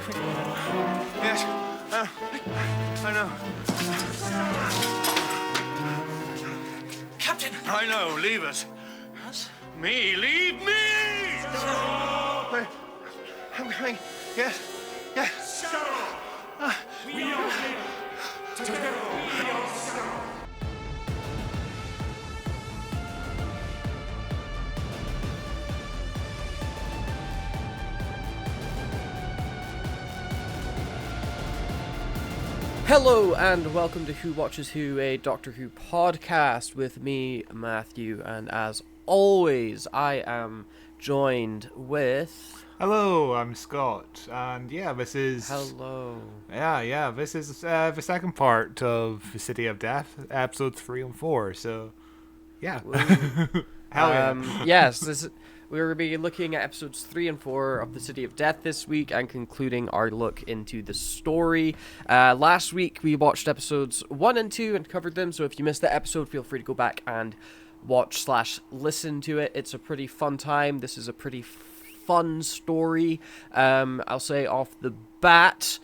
Yes, I know. Captain! I know, leave us. Us? Me, leave me! Wait, I'm coming. Yes, yes. We are here. Together we are strong. Hello and welcome to Who Watches Who, a Doctor Who podcast with me, Matthew, and as always, I am joined with... Hello, I'm Scott, and this is... Hello. This is the second part of The City of Death, episodes 3 and 4, so, yeah. Hell yeah. Yes, we're going to be looking at episodes 3 and 4 of The City of Death this week and concluding our look into the story. Last week we watched episodes 1 and 2 and covered them, so if you missed that episode, feel free to go back and watch/listen to it. It's a pretty fun time. This is a pretty fun story. I'll say off the bat,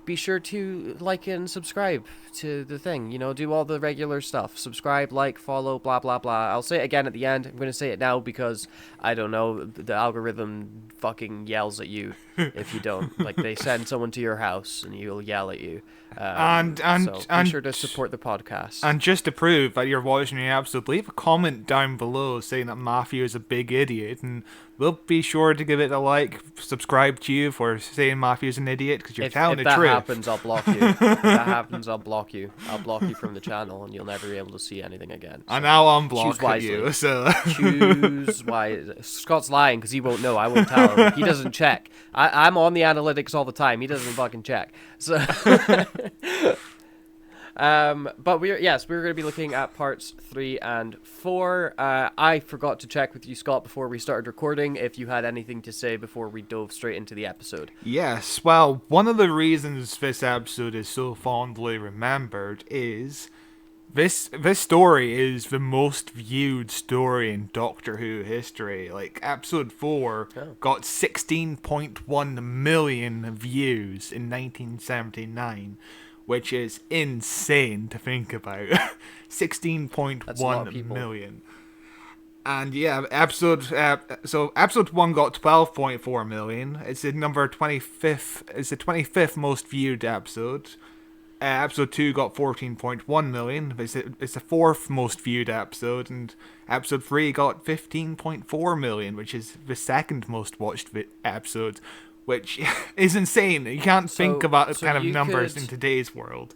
be sure to like and subscribe to the thing, do all the regular stuff. Subscribe, like, follow, blah blah blah. I'll say it again at the end. I'm going to say it now because I don't know, the algorithm fucking yells at you if you don't. Like, they send someone to your house and you'll yell at you. So be sure to support the podcast. And just to prove that you're watching the episode, leave a comment down below saying that Matthew is a big idiot, and we'll be sure to give it a like, subscribe to you for saying Matthew's an idiot, because you're telling the truth. If that happens, I'll block you. If that happens, I'll block you. I'll block you from the channel, and you'll never be able to see anything again. So and I'll unblock you. So Choose wisely. Scott's lying because he won't know. I won't tell him. He doesn't check. I'm on the analytics all the time. He doesn't fucking check. So, but we're going to be looking at parts 3 and 4. I forgot to check with you, Scott, before we started recording, if you had anything to say before we dove straight into the episode. Yes, well, one of the reasons this episode is so fondly remembered is this story is the most viewed story in Doctor Who history. Like, episode 4 got 16.1 million views in 1979. Which is insane to think about. 16.1 million. And yeah, episode 1 got 12.4 million. It's the 25th most viewed episode. Episode 2 got 14.1 million. It's the 4th most viewed episode, and episode 3 got 15.4 million, which is the 2nd most watched episode. Which is insane. You can't think about kind of numbers in today's world.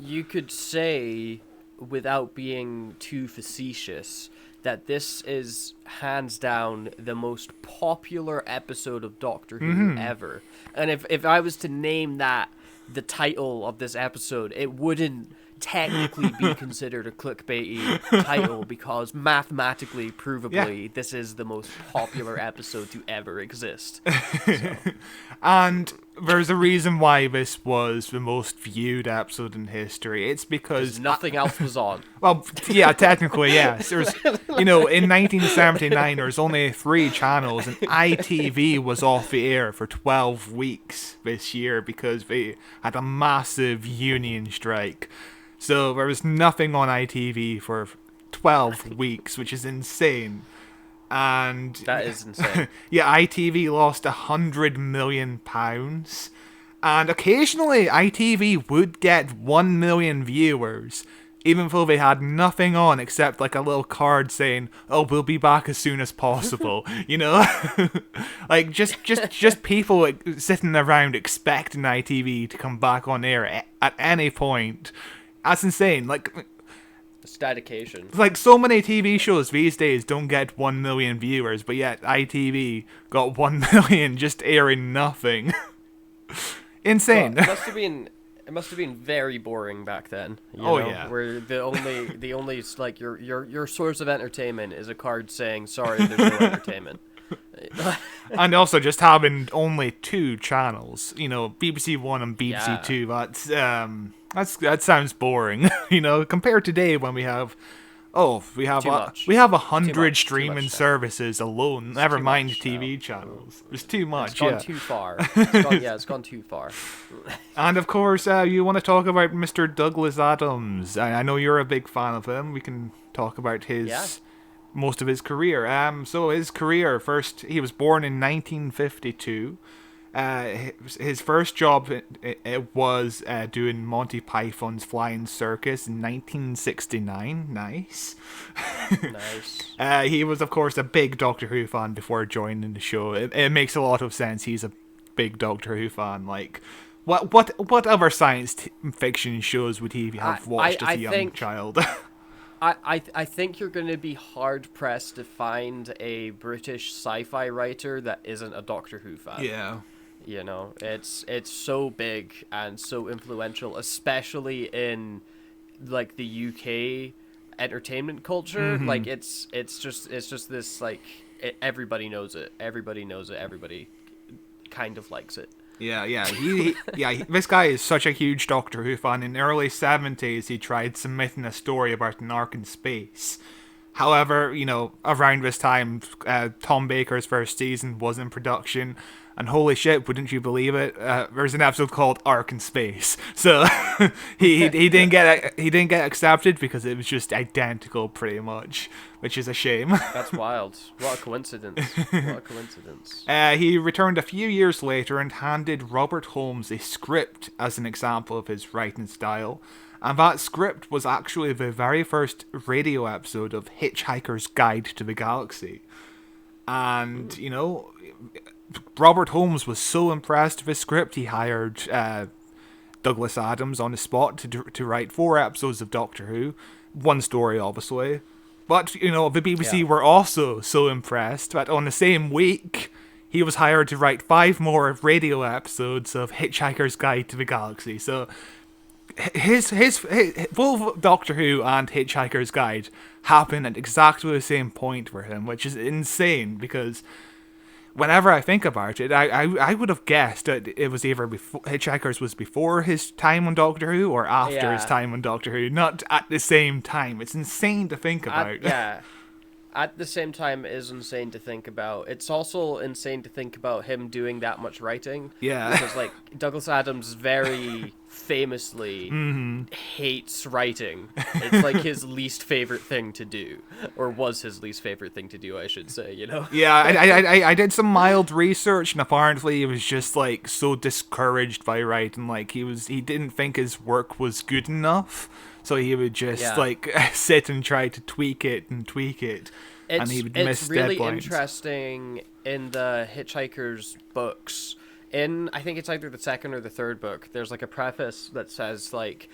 You could say, without being too facetious, that this is hands down the most popular episode of Doctor Who ever. And if I was to name that the title of this episode, it wouldn't technically be considered a clickbaity title because mathematically, provably, this is the most popular episode to ever exist. So. And there's a reason why this was the most viewed episode in history. It's because nothing else was on. Well, yeah, technically, yes. There's, in 1979, there was only 3 channels, and ITV was off the air for 12 weeks this year because they had a massive union strike. So there was nothing on ITV for 12 weeks, which is insane. And that is insane. Yeah, ITV lost £100 million. And occasionally ITV would get 1 million viewers, even though they had nothing on except like a little card saying, "Oh, we'll be back as soon as possible." Like just people like, sitting around expecting ITV to come back on air at any point. That's insane. Like, it's dedication. Like, so many TV shows these days don't get 1 million viewers, but yet ITV got 1 million just airing nothing. Insane. Well, it must have been very boring back then. Yeah. Where the only like your source of entertainment is a card saying, "Sorry, there's no entertainment." And also just having only 2 channels, BBC One and BBC Two. That sounds boring, compared to today when we have Oh, we have Too much. we have Too 100 much, too streaming much now. services alone. Never too mind much TV now. channels. There's too much. It's gone yeah. too far. It's gone too far. And of course, you want to talk about Mr. Douglas Adams. I know you're a big fan of him. We can talk about his most of his career. So his career first, he was born in 1952. His first job it was doing Monty Python's Flying Circus in 1969. Nice. Nice. He was, of course, a big Doctor Who fan before joining the show. It makes a lot of sense. He's a big Doctor Who fan. Like, what other science fiction shows would he have watched as a young child? I think you're going to be hard pressed to find a British sci-fi writer that isn't a Doctor Who fan. Yeah. You know, it's so big and so influential, especially in like the UK entertainment culture. Like it's just this like everybody knows it. Everybody knows it. Everybody kind of likes it. Yeah. This guy is such a huge Doctor Who fan. In the early 70s, he tried submitting a story about an ark in space. However, you know, around this time, Tom Baker's first season was in production, and holy shit, wouldn't you believe it? There's an episode called Ark in Space. So he didn't get accepted because it was just identical, pretty much, which is a shame. That's wild. What a coincidence. What a coincidence. He returned a few years later and handed Robert Holmes a script as an example of his writing style. And that script was actually the very first radio episode of Hitchhiker's Guide to the Galaxy. And, you know, Robert Holmes was so impressed with the script, he hired Douglas Adams on the spot to write 4 episodes of Doctor Who. One story, obviously. But, you know, the BBC were also so impressed that on the same week, he was hired to write 5 more radio episodes of Hitchhiker's Guide to the Galaxy. So his both Doctor Who and Hitchhiker's Guide happen at exactly the same point for him, which is insane because whenever I think about it, I would have guessed that it was either Hitchhiker's was before his time on Doctor Who or after his time on Doctor Who, not at the same time. It's insane to think about. At the same time, it is insane to think about. It's also insane to think about him doing that much writing. Yeah. Because, like, Douglas Adams very famously hates writing. It's, like, his least favorite thing to do. Or was his least favorite thing to do, I should say, you know? Yeah, I did some mild research, and apparently he was just, like, so discouraged by writing. Like, he didn't think his work was good enough. So he would just like sit and try to tweak it, and he would miss It's really deadlines. interesting in the Hitchhiker's books. I think it's either the second or the third book, there's like a preface that says like,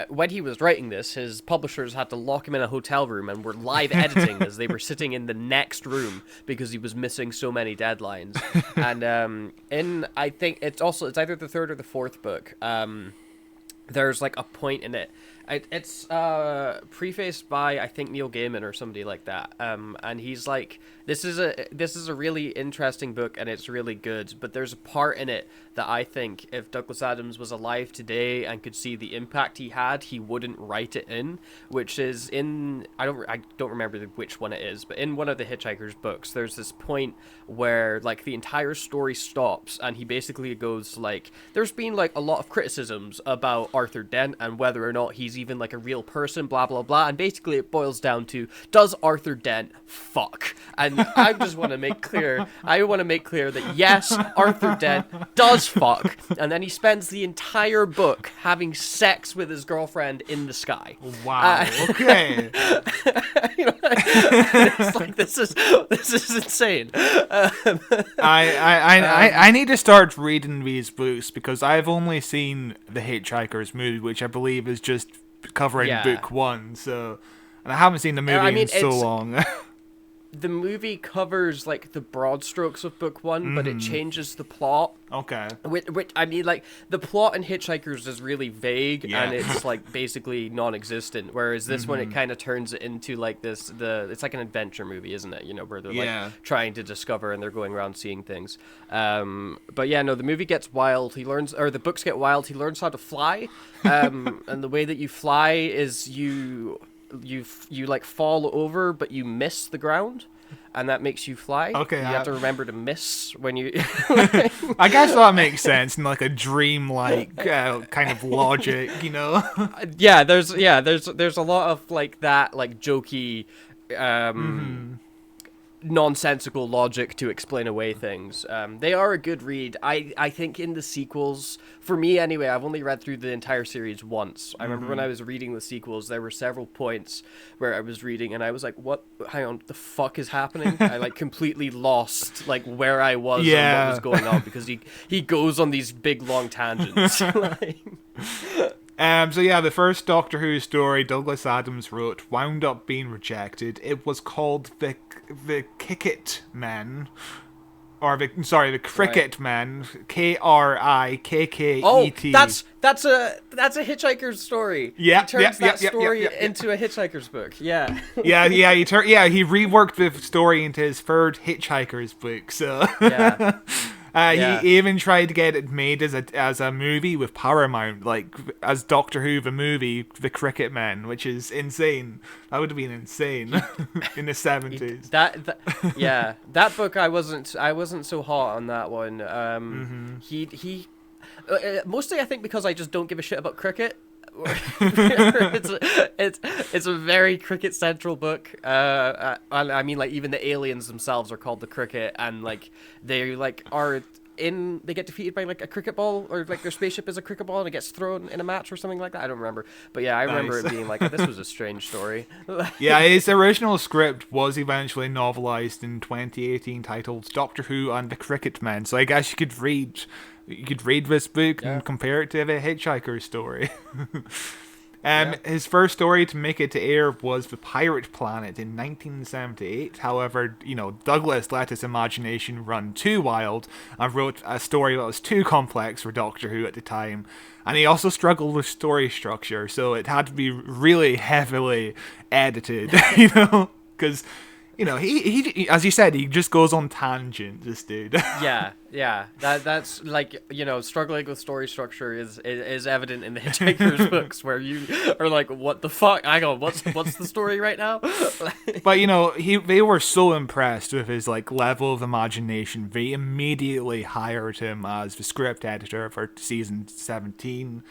when he was writing this, his publishers had to lock him in a hotel room and were live editing as they were sitting in the next room because he was missing so many deadlines. And I think it's either the third or the fourth book. There's like a point in it. It's prefaced by I think Neil Gaiman or somebody like that. And he's like, this is a really interesting book and it's really good. But there's a part in it that I think if Douglas Adams was alive today and could see the impact he had, he wouldn't write it in. Which is in I don't remember which one it is, but in one of the Hitchhiker's books, there's this point where like the entire story stops and he basically goes like, there's been like a lot of criticisms about Arthur Dent and whether or not he's even like a real person, blah blah blah, and basically it boils down to, does Arthur Dent fuck? And I just want to make clear that yes, Arthur Dent does fuck, and then he spends the entire book having sex with his girlfriend in the sky. Wow. Okay. You know, it's like this is insane. I need to start reading these books because I've only seen the Hitchhiker's movie, which I believe is just covering book 1. So, and I haven't seen the movie in so long. The movie covers like the broad strokes of book 1, but it changes the plot. Okay. Which I mean, like the plot in Hitchhikers is really vague and it's like basically non-existent. Whereas this one, it kind of turns it into like this. It's like an adventure movie, isn't it? You know, where they're like trying to discover and they're going around seeing things. But yeah, no, the movie gets wild. The books get wild. He learns how to fly, and the way that you fly is you you like fall over, but you miss the ground, and that makes you fly. Okay, you have to remember to miss when you. I guess that makes sense in like a dream-like kind of logic, you know? There's a lot of like that, like jokey, nonsensical logic to explain away things. They are a good read. I think in the sequels, for me anyway, I've only read through the entire series once. I remember when I was reading the sequels, there were several points where I was reading and I was like, what, hang on, the fuck is happening? I like completely lost like where I was and what was going on, because he goes on these big long tangents. So yeah, the first Doctor Who story Douglas Adams wrote wound up being rejected. It was called the Kickit Men, or the Cricket Men, Krikket. Oh, that's a Hitchhiker's story. Yeah, he turns that story into a Hitchhiker's book. Yeah. He reworked the story into his third Hitchhiker's book. So Yeah. He even tried to get it made as a movie with Paramount, like as Doctor Who the movie, The Cricket Men, which is insane. That would have been insane in the 70s. That book I wasn't so hot on that one. He mostly I think because I just don't give a shit about cricket. it's a very cricket central book. I mean, like even the aliens themselves are called the cricket, and like they like they get defeated by like a cricket ball, or like their spaceship is a cricket ball and it gets thrown in a match or something like that. I don't remember, but yeah, I remember it being like, this was a strange story. Yeah, his original script was eventually novelized in 2018, titled Doctor Who and the Cricket Men. So I guess you could read this book and compare it to the Hitchhiker story. His first story to make it to air was The Pirate Planet in 1978. However, Douglas let his imagination run too wild and wrote a story that was too complex for Doctor Who at the time. And he also struggled with story structure, so it had to be really heavily edited, because he as you said, he just goes on tangents, this dude. Yeah. That's like, struggling with story structure is evident in the Hitchhiker's books, where you are like, what the fuck? I go, what's the story right now? But they were so impressed with his like level of imagination, they immediately hired him as the script editor for season 17.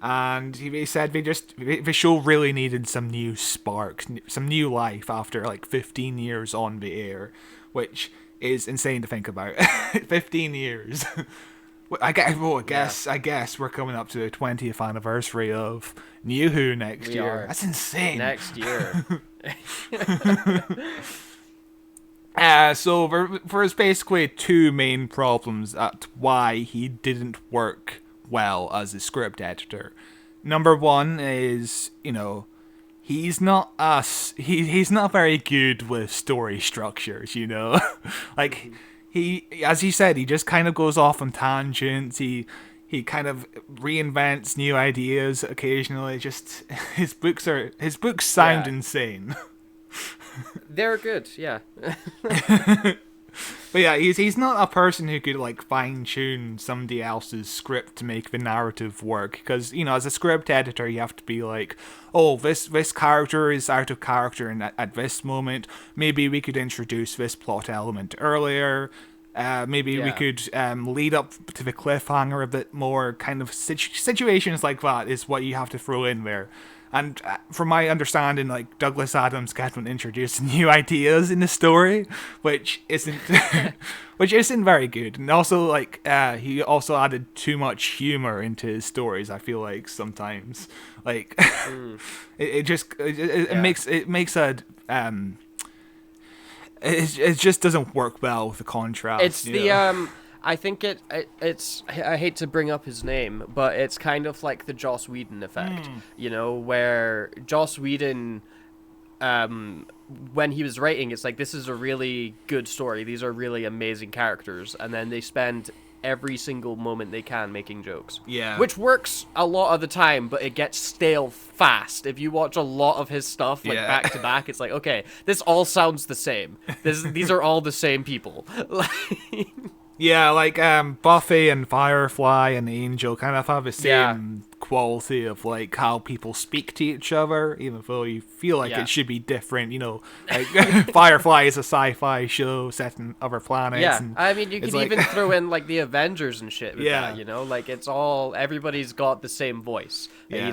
And he said the show really needed some new spark, some new life after like 15 years on the air, which is insane to think about. 15 years. I guess we're coming up to the 20th anniversary of New Who next year. That's insane. Next year. So there's basically two main problems at why he didn't work well as a script editor. Number one is, he's not he's not very good with story structures, like he, as you said, he just kind of goes off on tangents. He kind of reinvents new ideas occasionally. Just his books sound insane. They're good, yeah. But yeah, he's not a person who could like fine tune somebody else's script to make the narrative work, because as a script editor you have to be like, oh, this character is out of character and at this moment, maybe we could introduce this plot element earlier. Maybe we could lead up to the cliffhanger a bit more. Kind of situations like that is what you have to throw in there. And from my understanding, like Douglas Adams kept on introducing new ideas in the story, which isn't very good. And also, like he also added too much humor into his stories. I feel like sometimes, like it just doesn't work well with the contrast. It's I think it's I hate to bring up his name, but it's kind of like the Joss Whedon effect, where Joss Whedon, when he was writing, it's like, this is a really good story, these are really amazing characters, and then they spend every single moment they can making jokes. Yeah. Which works a lot of the time, but it gets stale fast. If you watch a lot of his stuff, like back to back, it's like, okay, this all sounds the same. These are all the same people. Yeah, like Buffy and Firefly and Angel kind of have the same quality of like how people speak to each other, even though you feel like Yeah. it should be different. You know, like Firefly is a sci-fi show set in other planets. Yeah, and I mean, you it's can like- even throw in like the Avengers and shit with Yeah. that, you know, like it's all everybody's got the same voice. And Yeah. he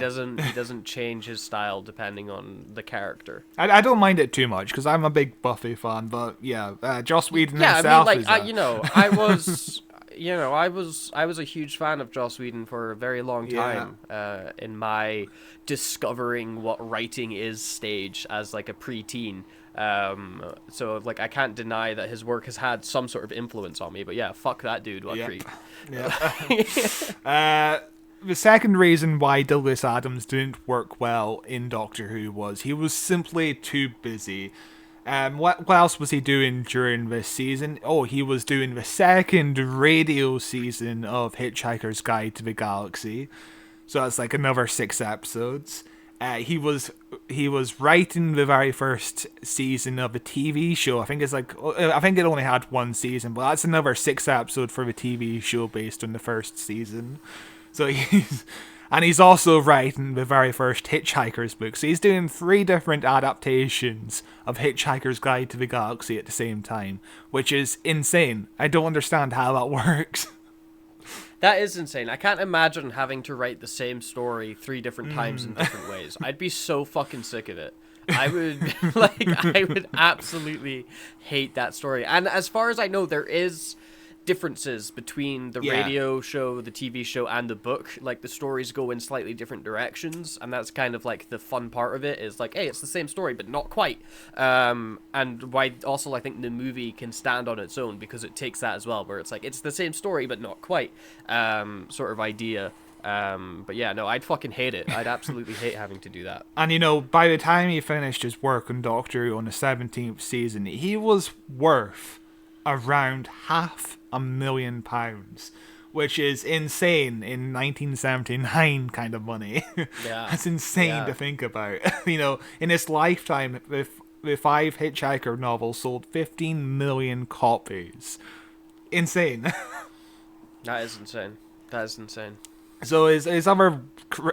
doesn't change his style depending on the character. I don't mind it too much because I'm a big Buffy fan, but yeah, Joss Whedon Yeah, I mean, himself like is I was, I was a huge fan of Joss Whedon for a very long time. In my discovering what writing is stage as like a preteen. So like I can't deny that his work has had some sort of influence on me. But yeah, fuck that dude. What Yep. creep. The second reason why Douglas Adams didn't work well in Doctor Who was he was simply too busy. What else was he doing during this season? Oh, he was doing the second radio season of Hitchhiker's Guide to the Galaxy. So that's like another 6 episodes. He was writing the very first season of the TV show. I think it only had 1 season, but that's another 6 episode for the TV show based on the first season. So he's also writing the very first Hitchhiker's book. So he's doing 3 different adaptations of Hitchhiker's Guide to the Galaxy at the same time, which is insane. I don't understand how that works. That is insane. I can't imagine having to write the same story 3 different times in different ways. I'd be so fucking sick of it. I would I would absolutely hate that story. And as far as I know, there is differences between the radio show, the TV show, and the book. Like the stories go in slightly different directions, and that's kind of like the fun part of it. Is like, hey, it's the same story, but not quite. And why also I think the movie can stand on its own because it takes that as well, where it's like it's the same story but not quite, sort of idea. But yeah, no, I'd fucking hate it. I'd absolutely hate having to do that. And you know, by the time he finished his work on Doctor Who on the 17th season, he was worth around £500,000, which is insane in 1979 kind of money. Yeah. That's insane to think about. You know, in his lifetime, the 5 Hitchhiker novels sold 15 million copies. Insane. That is insane. That is insane. So his other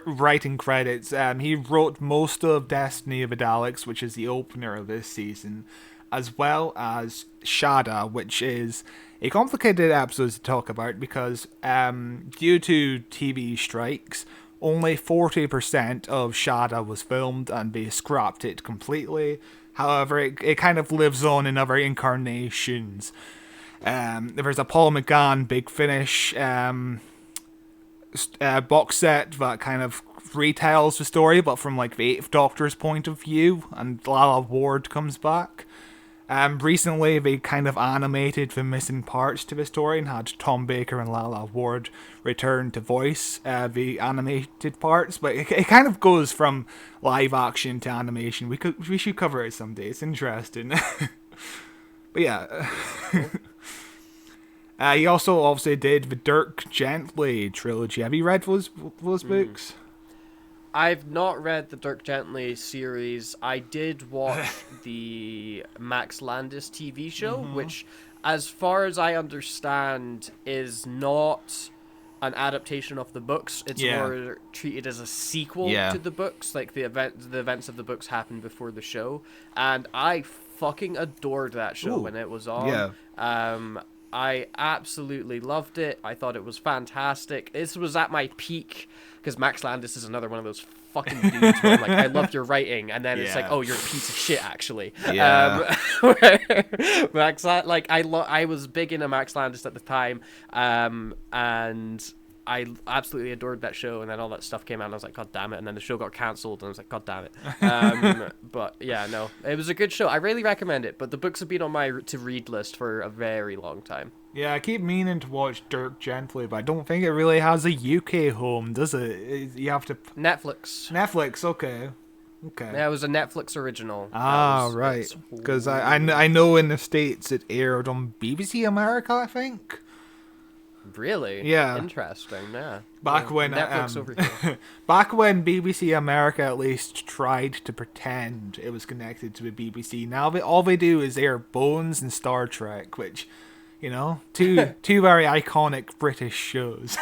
writing credits, he wrote most of Destiny of the Daleks, which is the opener of this season, as well as Shada, which is a complicated episode to talk about because due to TV strikes, only 40% of Shada was filmed and they scrapped it completely. However, it kind of lives on in other incarnations. There's a Paul McGann Big Finish box set that kind of retells the story, but from like the 8th Doctor's point of view, and Lalla Ward comes back. Recently, they kind of animated the missing parts to the story and had Tom Baker and Lalla Ward return to voice the animated parts, but it kind of goes from live action to animation. We should cover it someday. It's interesting. But yeah. He also obviously did the Dirk Gently trilogy. Have you read those books? I've not read the Dirk Gently series. I did watch the Max Landis TV show, which, as far as I understand, is not an adaptation of the books. It's more treated as a sequel to the books. Like the events of the books happened before the show, and I fucking adored that show when it was on. I absolutely loved it. I thought it was fantastic. This was at my peak, because Max Landis is another one of those fucking dudes where I'm like, I love your writing, and then it's like, oh, you're a piece of shit, actually. Max, like, I was big into Max Landis at the time, and I absolutely adored that show, and then all that stuff came out, and I was like, God damn it, and then the show got cancelled, and I was like, God damn it. But yeah, no, it was a good show. I really recommend it, but the books have been on my to-read list for a very long time. Yeah, I keep meaning to watch Dirk Gently, but I don't think it really has a UK home, does it? You have to... Netflix, okay. Yeah, it was a Netflix original. Right. Because I know in the States it aired on BBC America, I think. Really? Yeah. Interesting, yeah. Back when Netflix over here. Back when BBC America at least tried to pretend it was connected to the BBC. Now all they do is air Bones and Star Trek, which, you know, two very iconic British shows.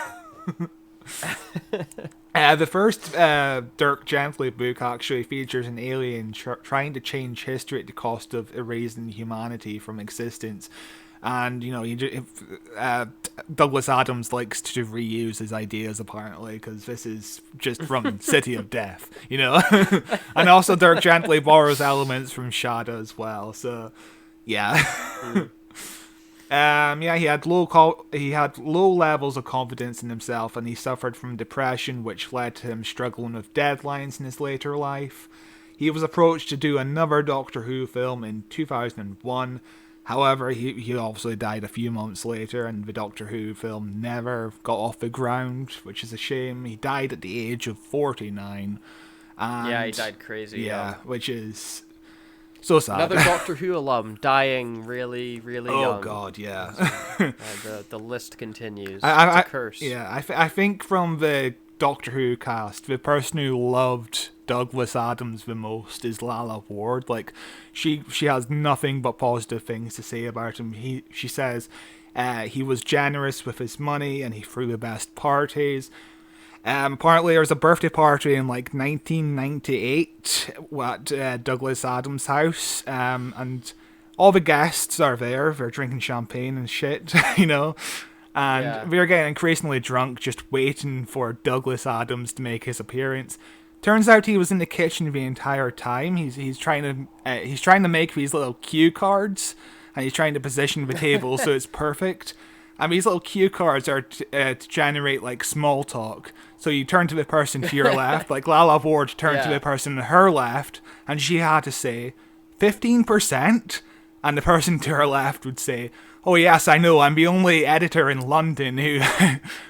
The first Dirk Gently book actually features an alien trying to change history at the cost of erasing humanity from existence. And, Douglas Adams likes to reuse his ideas, apparently, because this is just from City of Death, And also Dirk Gently borrows elements from Shadow as well, so, yeah. He had low levels of confidence in himself, and he suffered from depression, which led to him struggling with deadlines in his later life. He was approached to do another Doctor Who film in 2001. However, he obviously died a few months later, and the Doctor Who film never got off the ground, which is a shame. He died at the age of 49. And, he died crazy. Yeah, which is so sad. Another Doctor Who alum dying really, really young. Oh God, yeah. The list continues. It's a curse. Yeah, I think from the Doctor Who cast, the person who loved Douglas Adams the most is Lalla Ward. Like, she has nothing but positive things to say about him. She says he was generous with his money and he threw the best parties. Apparently there was a birthday party in like 1998 at Douglas Adams' house, and all the guests are there. They're drinking champagne and shit, and we're getting increasingly drunk just waiting for Douglas Adams to make his appearance. Turns out he was in the kitchen the entire time. He's trying to make these little cue cards, and he's trying to position the table so it's perfect. And these little cue cards are to generate like small talk. So you turn to the person to your left, like Lalla Ward turned to the person to her left, and she had to say 15%, and the person to her left would say, "Oh yes, I know, I'm the only editor in London who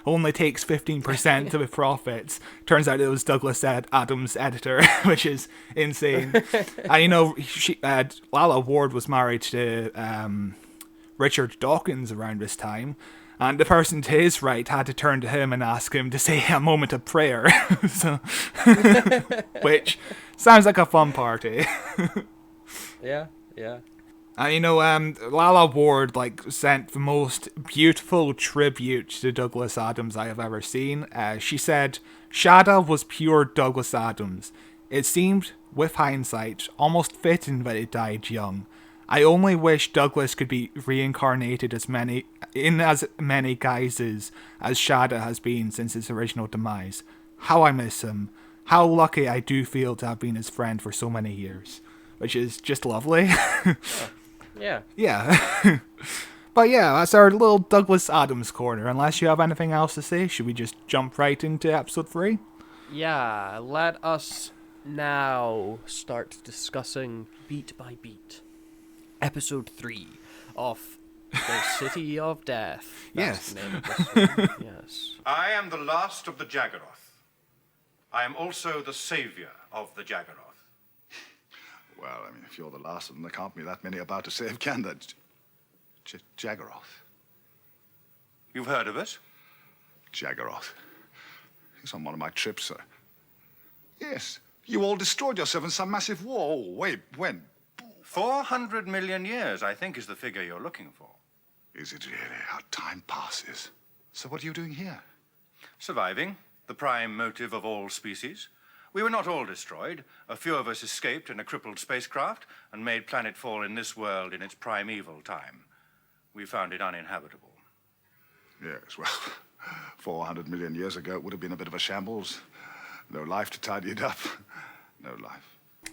only takes 15% of the profits." Turns out it was Douglas Adams' editor, which is insane. And Lalla Ward was married to Richard Dawkins around this time, and the person to his right had to turn to him and ask him to say a moment of prayer. So, which sounds like a fun party. Yeah. And Lalla Ward sent the most beautiful tribute to Douglas Adams I have ever seen. She said, "Shada was pure Douglas Adams. It seemed, with hindsight, almost fitting that he died young. I only wish Douglas could be reincarnated in as many guises as Shada has been since his original demise. How I miss him. How lucky I do feel to have been his friend for so many years." Which is just lovely. Yeah. Yeah. But yeah, that's our little Douglas Adams corner. Unless you have anything else to say, should we just jump right into episode 3? Yeah, let us now start discussing beat by beat. Episode 3 of The City of Death. That's Yes. the name of this one. Yes. I am the last of the Jaggeroth. I am also the savior of the Jaggeroth. Well, I mean, if you're the last of them, there can't be that many about to save, can there? Jaggeroth. You've heard of it? Jaggeroth. He's on one of my trips, sir. Yes. You all destroyed yourself in some massive war. Oh, wait, when? 400 million years, I think, is the figure you're looking for. Is it really? How time passes. So what are you doing here? Surviving, the prime motive of all species. We were not all destroyed. A few of us escaped in a crippled spacecraft and made planetfall in this world in its primeval time. We found it uninhabitable. Yes, well, 400 million years ago, it would have been a bit of a shambles. No life to tidy it up. No life.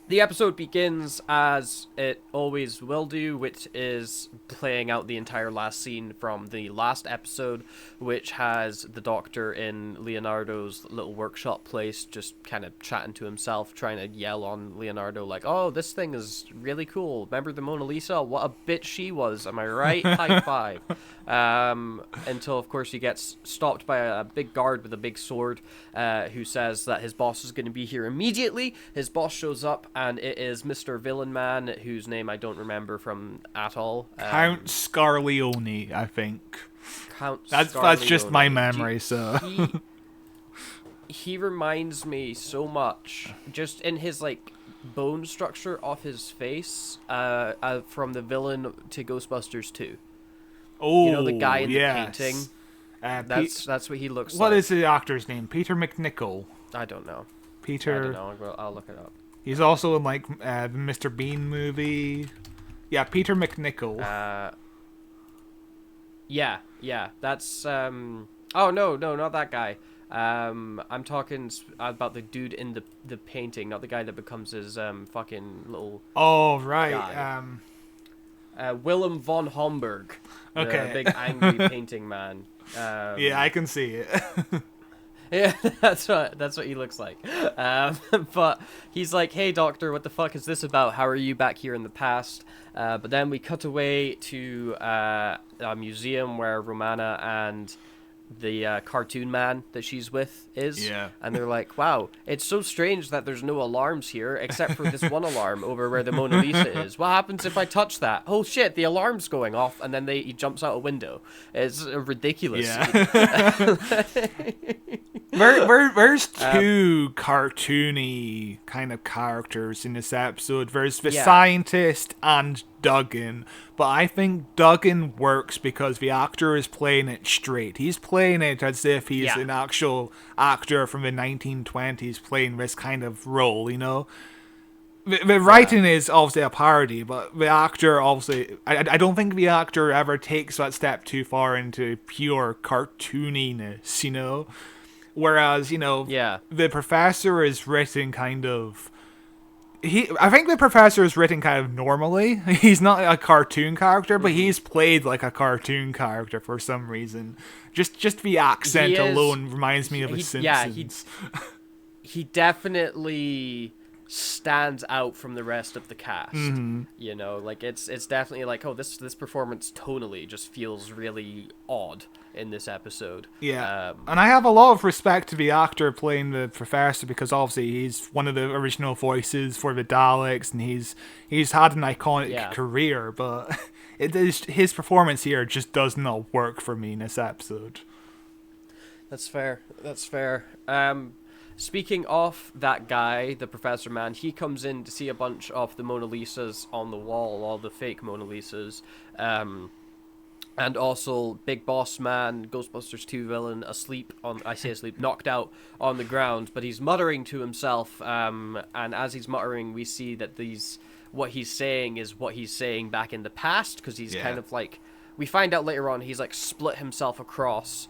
The episode begins as it always will do, which is playing out the entire last scene from the last episode, which has the Doctor in Leonardo's little workshop place, just kind of chatting to himself, trying to yell on Leonardo like, "Oh, this thing is really cool. Remember the Mona Lisa? What a bitch she was. Am I right? High five." Until, of course, he gets stopped by a big guard with a big sword, who says that his boss is going to be here immediately. His boss shows up, and it is Mr. Villain Man, whose name I don't remember from at all. Count Scarleone, I think. Count That's just my Scarleone. memory, so... He reminds me so much, just in his, bone structure of his face, from the villain to Ghostbusters 2. Oh, You know, the guy in yes. the painting? That's what he looks like. What is the actor's name? Peter McNichol. I don't know. Peter. I don't know. I'll look it up. He's also in like the Mr. Bean movie. Yeah, Peter McNichol. Yeah. That's Oh no, not that guy. I'm talking about the dude in the painting, not the guy that becomes his fucking little. Oh right. Guy. Willem von Homburg. Okay. The big angry painting man. Yeah, I can see it. Yeah, that's what he looks like. But he's like, "Hey, doctor, what the fuck is this about? How are you back here in the past?" But then we cut away to a museum where Romana and the cartoon man that she's with is. Yeah. And they're like, "Wow, it's so strange that there's no alarms here except for this one alarm over where the Mona Lisa is. What happens if I touch that? Oh shit, the alarm's going off!" And then he jumps out a window. It's ridiculous. Yeah. There's two cartoony kind of characters in this episode. There's the scientist and Duggen, but I think Duggen works because the actor is playing it straight. He's playing it as if he's an actual actor from the 1920s playing this kind of role, you know? The writing is obviously a parody, but the actor obviously... I don't think the actor ever takes that step too far into pure cartooniness, you know? Whereas, you know, the professor is written kind of... I think the professor is written kind of normally. He's not a cartoon character, but he's played like a cartoon character for some reason. Just the accent alone reminds me of The Simpsons. Yeah, he definitely stands out from the rest of the cast. You know, like it's definitely like, oh, this performance tonally just feels really odd in this episode. Yeah. And I have a lot of respect to the actor playing the professor because obviously he's one of the original voices for the Daleks and he's had an iconic career, but his performance here just does not work for me in this episode. That's fair. Speaking of that guy, the Professor Man, he comes in to see a bunch of the Mona Lisas on the wall, all the fake Mona Lisas. And also Big Boss Man, Ghostbusters 2 villain, knocked out on the ground, but he's muttering to himself. And as he's muttering, we see that what he's saying is what he's saying back in the past, because he's kind of like, we find out later on he's like split himself across,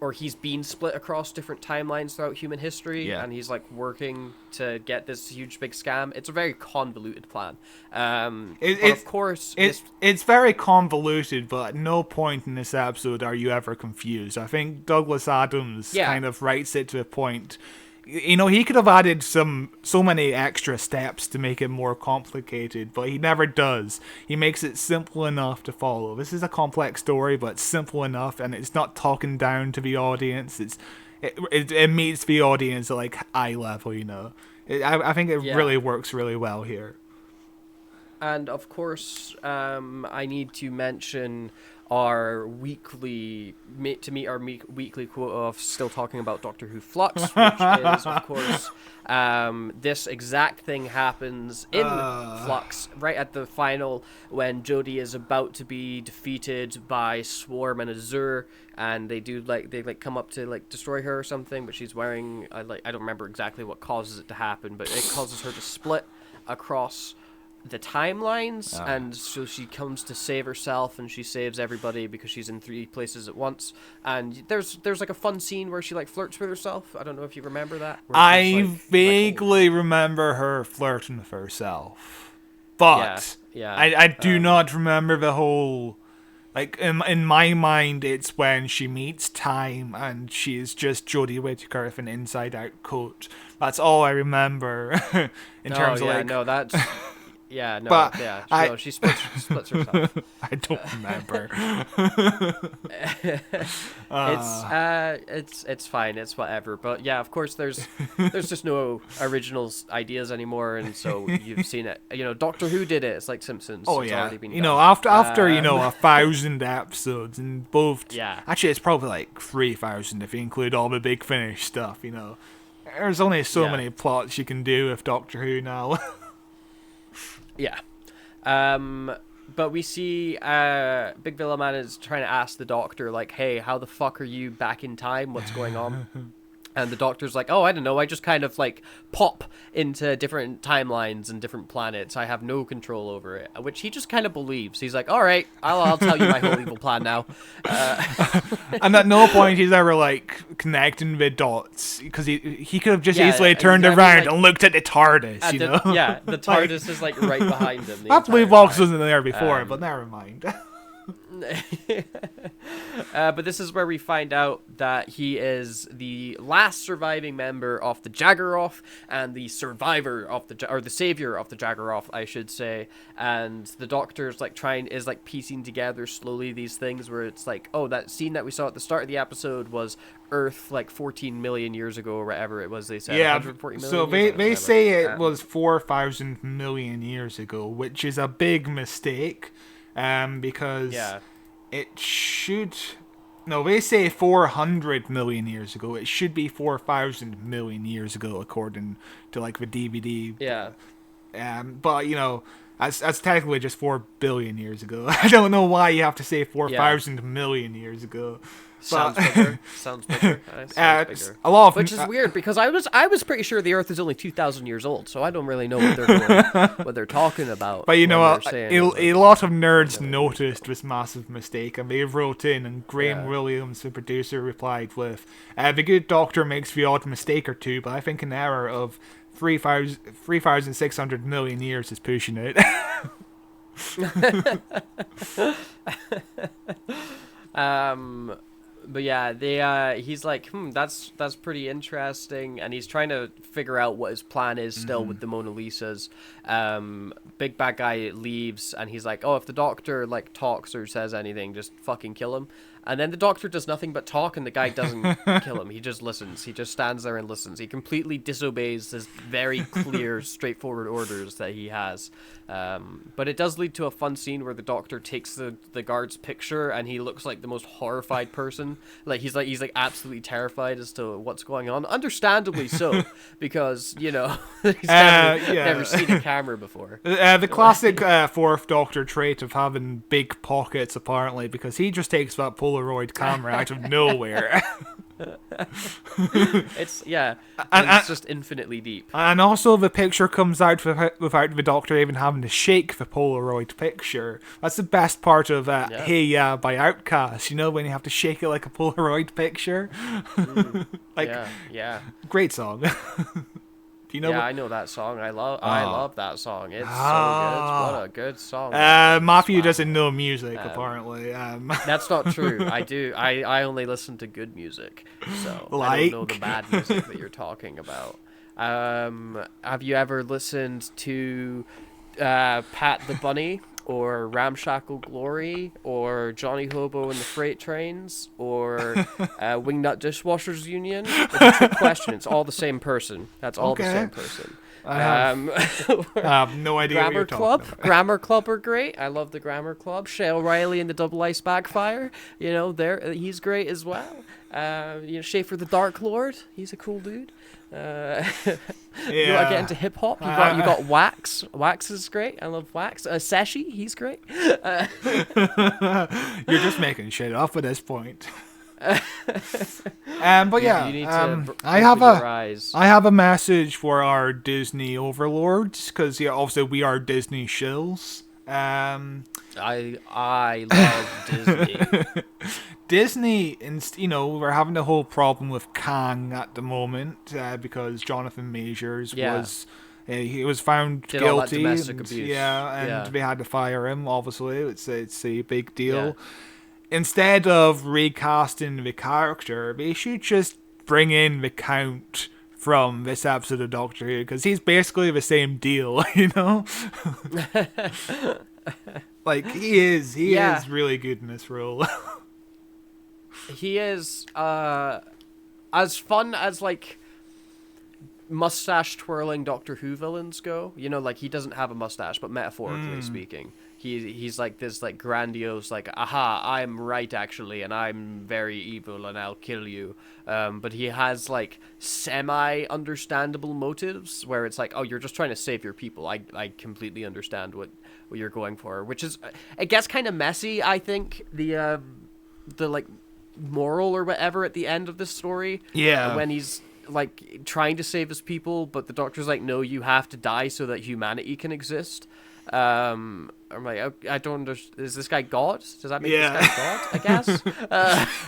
or he's been split across different timelines throughout human history, and he's like working to get this huge big scam. It's a very convoluted plan. Of course, it's very convoluted, but at no point in this episode are you ever confused. I think Douglas Adams kind of writes it to a point. You know, he could have added so many extra steps to make it more complicated, but he never does. He makes it simple enough to follow. This is a complex story, but it's simple enough, and it's not talking down to the audience. It meets the audience at like eye level, you know. I think it really works really well here. And of course, I need to mention our weekly quote of still talking about Doctor Who Flux, which is, of course, this exact thing happens in Flux right at the final when Jodie is about to be defeated by Swarm and Azure, and they come up to like destroy her or something, but she's wearing I don't remember exactly what causes it to happen, but it causes her to split across the timelines, and so she comes to save herself, and she saves everybody because she's in 3 places at once. And there's like a fun scene where she like flirts with herself. I don't know if you remember that. I vaguely remember her flirting with herself, but I do not remember the whole. Like in my mind, it's when she meets Time and she's just Jodie Whittaker with an inside-out coat. That's all I remember in terms of like. No, that's. Yeah, no, but she splits herself. I don't remember. It's fine. It's whatever. But yeah, of course, there's just no original ideas anymore, and so you've seen it. You know, Doctor Who did it. It's like Simpsons. Oh it's already been you done. know, after 1,000 episodes and both. Yeah. Actually, it's probably like 3,000 if you include all the Big Finish stuff. You know, there's only so many plots you can do with Doctor Who now. Yeah. But we see Big Villa Man is trying to ask the Doctor, like, hey, how the fuck are you back in time? What's going on? And the Doctor's like, oh, I don't know, I just kind of like pop into different timelines and different planets. I have no control over it, which he just kind of believes. He's like, all right, I'll tell you my whole evil plan now. And at no point he's ever like connecting the dots, because he could have just easily turned around and looked at the TARDIS, you know? Yeah, the TARDIS is like right behind him. I believe Vox wasn't there before, but never mind. But this is where we find out that he is the last surviving member of the Jaggeroth and the survivor of the savior of the Jaggeroth, I should say. And the Doctor's like piecing together slowly these things where it's like, oh, that scene that we saw at the start of the episode was Earth like 14 million years ago or whatever it was. They said 140 million. So they say it was 4,000 million years ago, which is a big mistake. Because it should... No, they say 400 million years ago. It should be 4,000 million years ago, according to, like, the DVD. Yeah. But, you know, that's technically just 4 billion years ago. I don't know why you have to say 4,000 million years ago. Sounds bigger. Sounds bigger. Bigger. A lot of, which is weird because I was pretty sure the Earth is only 2,000 years old, so I don't really know what they're talking about. But you know what? A lot of nerds noticed this massive mistake, and they wrote in, and Graham Williams, the producer, replied with, "The good Doctor makes the odd mistake or two, but I think an error of 3,600 million years is pushing it." But yeah, he's like, that's pretty interesting, and he's trying to figure out what his plan is still with the Mona Lisas. Big bad guy leaves, and he's like, oh, if the Doctor like talks or says anything, just fucking kill him. And then the Doctor does nothing but talk, and the guy doesn't kill him. He just listens. He just stands there and listens. He completely disobeys his very clear, straightforward orders that he has. But it does lead to a fun scene where the Doctor takes the guard's picture, and he looks like the most horrified person. He's absolutely terrified as to what's going on. Understandably so, because he's never seen a camera before. The classic Fourth Doctor trait of having big pockets, apparently, because he just takes that Polaroid camera out of nowhere. It's just infinitely deep. And also the picture comes out without the Doctor even having to shake the Polaroid picture. That's the best part of Hey Ya by Outkast, when you have to shake it like a Polaroid picture. Great song. Do you know I know that song. I love that song. It's so good. What a good song. Matthew doesn't know music, apparently. That's not true. I do. I only listen to good music, so I don't know the bad music that you're talking about. Have you ever listened to Pat the Bunny, or Ramshackle Glory, or Johnny Hobo and the Freight Trains, or Wingnut Dishwashers Union? It's a trick question. It's all the same person. That's all the same person. I have no idea what you're talking about. Grammar Club are great. I love the Grammar Club. Shale Riley and the Double Ice Backfire. He's great as well. Schaefer the Dark Lord. He's a cool dude. You want to get into hip hop? You got Wax. Wax is great. I love Wax. Seshi, he's great. You're just making shit up at this point. But yeah, you need to I have a message for our Disney overlords, because also we are Disney shills. I love Disney. Disney, we're having the whole problem with Kang at the moment, because Jonathan Majors he was found guilty. All that domestic abuse. They had to fire him. Obviously, it's a big deal. Yeah. Instead of recasting the character, they should just bring in the Count from this episode of Doctor Who, because he's basically the same deal, Like, he is really good in this role. He is as fun as, like, mustache twirling Doctor Who villains go. He doesn't have a mustache, but metaphorically speaking. He's like this like grandiose, like, aha, I'm right actually, and I'm very evil and I'll kill you. But he has like semi-understandable motives where it's like, oh, you're just trying to save your people. I completely understand what you're going for, which is, it gets kind of messy. I think the like moral or whatever at the end of this story. Yeah. When he's like trying to save his people, but the Doctor's like, no, you have to die so that humanity can exist. I'm like, I don't understand. Is this guy God? Does that make this guy God? I guess.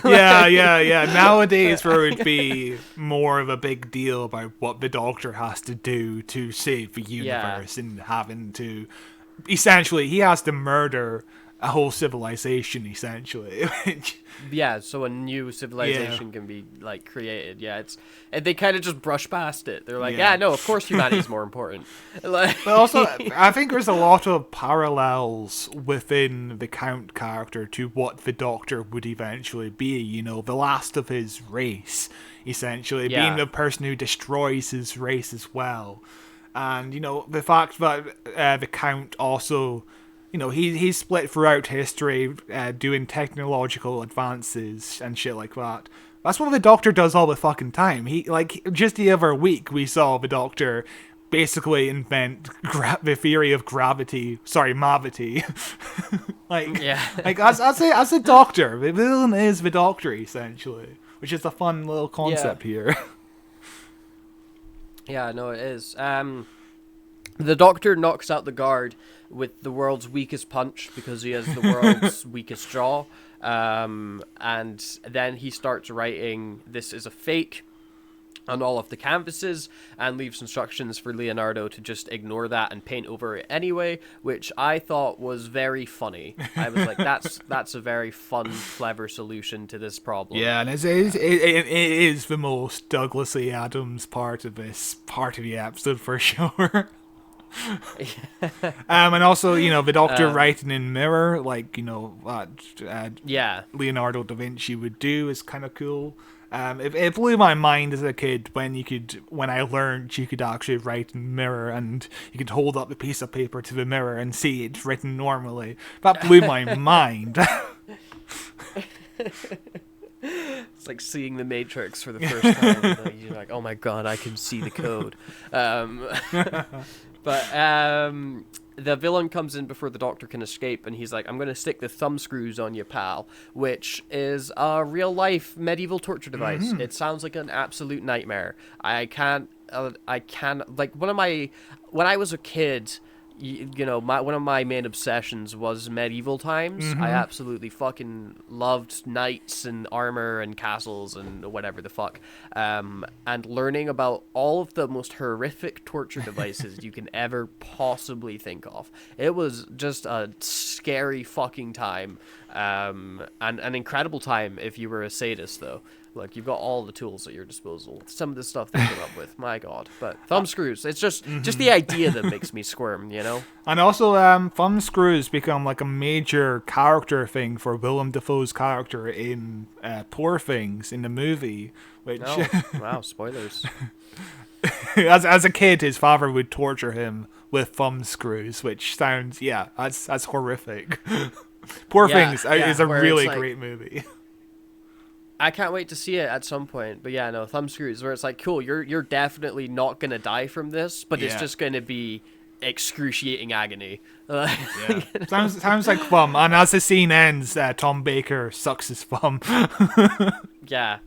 Yeah. Nowadays, there would be more of a big deal about what the Doctor has to do to save the universe, and having to, essentially, he has to murder a whole civilization, essentially. Yeah, so a new civilization can be like created. Yeah, and they kind of just brush past it. They're like, no, of course humanity's more important. Like, but also, I think there's a lot of parallels within the Count character to what the Doctor would eventually be. You know, the last of his race, essentially, being the person who destroys his race as well. And, you know, the fact that the Count also, you know, he's split throughout history, doing technological advances and shit like that. That's what the Doctor does all the fucking time. He, like, just the other week, we saw the Doctor basically invent the theory of gravity. Sorry, mavity. As a Doctor, the villain is the Doctor, essentially, which is a fun little concept here. Yeah, no, it is. The Doctor knocks out the guard with the world's weakest punch because he has the world's weakest jaw. And then he starts writing "This is a fake" on all of the canvases and leaves instructions for Leonardo to just ignore that and paint over it anyway, which I thought was very funny. I was like, that's a very fun, clever solution to this problem. Yeah, and it is the most Douglas E. Adams part of the episode for sure. And also, you know, the Doctor writing in mirror, like, you know, what Leonardo da Vinci would do is kind of cool. It blew my mind as a kid when I learned you could actually write in mirror and you could hold up a piece of paper to the mirror and see it written normally. That blew my mind. It's like seeing the Matrix for the first time. You're like, oh my god, I can see the code. But the villain comes in before the Doctor can escape, and he's like, I'm going to stick the thumb screws on you, pal, which is a real-life medieval torture device. It sounds like an absolute nightmare. When I was a kid, you know, one of my main obsessions was medieval times. I absolutely fucking loved knights and armor and castles and whatever the fuck. And learning about all of the most horrific torture devices you can ever possibly think of. It was just a scary fucking time. And an incredible time if you were a sadist, though. Look, you've got all the tools at your disposal. Some of the stuff they came up with, my god. But thumb screws, it's just the idea that makes me squirm, you know? And also, thumb screws become like a major character thing for Willem Dafoe's character in Poor Things in the movie. Which, wow, spoilers. as a kid, his father would torture him with thumb screws, which sounds, that's horrific. Poor Things is a really great movie. I can't wait to see it at some point. But yeah, no, thumb screws, where it's like, cool, you're definitely not going to die from this, but it's just going to be excruciating agony. Sounds like fun. And as the scene ends, Tom Baker sucks his thumb. Yeah.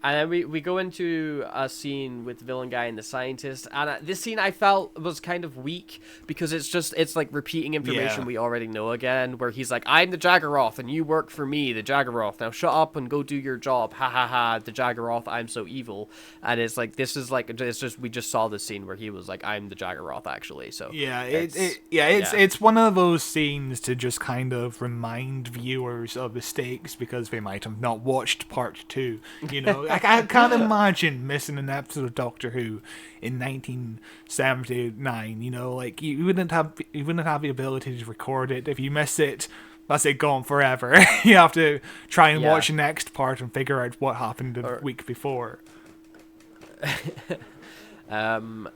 And then we go into a scene with the villain guy and the scientist, and this scene I felt was kind of weak because it's like repeating information we already know again, where he's like, I'm the Jaggeroth and you work for me, the Jaggeroth, now shut up and go do your job, ha ha ha, the Jaggeroth, I'm so evil. And it's like, we just saw this scene where he was like, I'm the Jaggeroth, actually. So it's one of those scenes to just kind of remind viewers of the stakes because they might have not watched part 2, you know. I can't imagine missing an episode of Doctor Who in 1979. You know, like you wouldn't have the ability to record it. If you miss it, that's it, gone forever. You have to try and watch the next part and figure out what happened the week before. We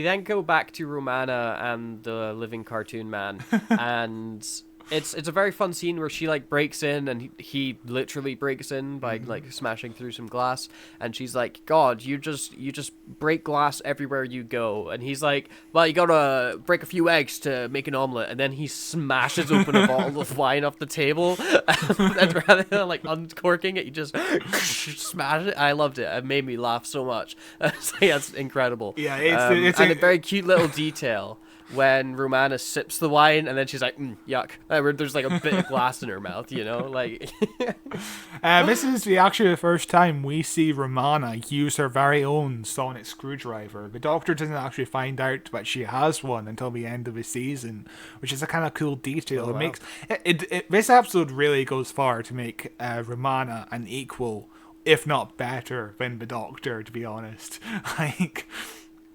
then go back to Romana and the living cartoon man, and It's a very fun scene where she like breaks in, and he literally breaks in by like smashing through some glass, and she's like, God, you just break glass everywhere you go. And he's like, well, you gotta break a few eggs to make an omelet. And then he smashes open a bottle of wine off the table, and rather than like uncorking it, you just smash it. I loved it. It made me laugh so much. So, yeah, it's incredible. Yeah, it's and a very cute little detail when Romana sips the wine, and then she's like, yuck. There's like a bit of glass in her mouth, you know? Like, this is actually the first time we see Romana use her very own sonic screwdriver. The Doctor doesn't actually find out that she has one until the end of the season, which is a kind of cool detail. Oh, wow. It makes this episode really goes far to make Romana an equal, if not better, than the Doctor, to be honest. Like,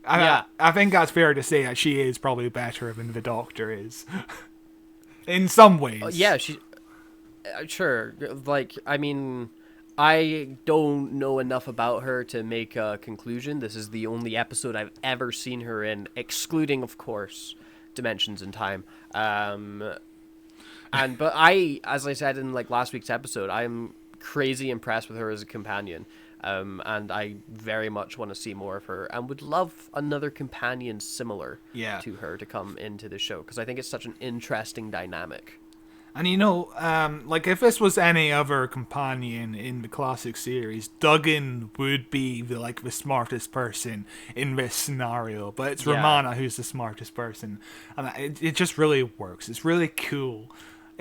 I think that's fair to say that she is probably better than the Doctor is. In some ways. Yeah, she... sure. Like, I mean, I don't know enough about her to make a conclusion. This is the only episode I've ever seen her in, excluding, of course, Dimensions in Time. But I, as I said in like last week's episode, I'm crazy impressed with her as a companion. And I very much want to see more of her, and would love another companion similar to her to come into the show, because I think it's such an interesting dynamic. And you know, like if this was any other companion in the classic series, Duggen would be the smartest person in this scenario. But it's Romana who's the smartest person, and it just really works. It's really cool.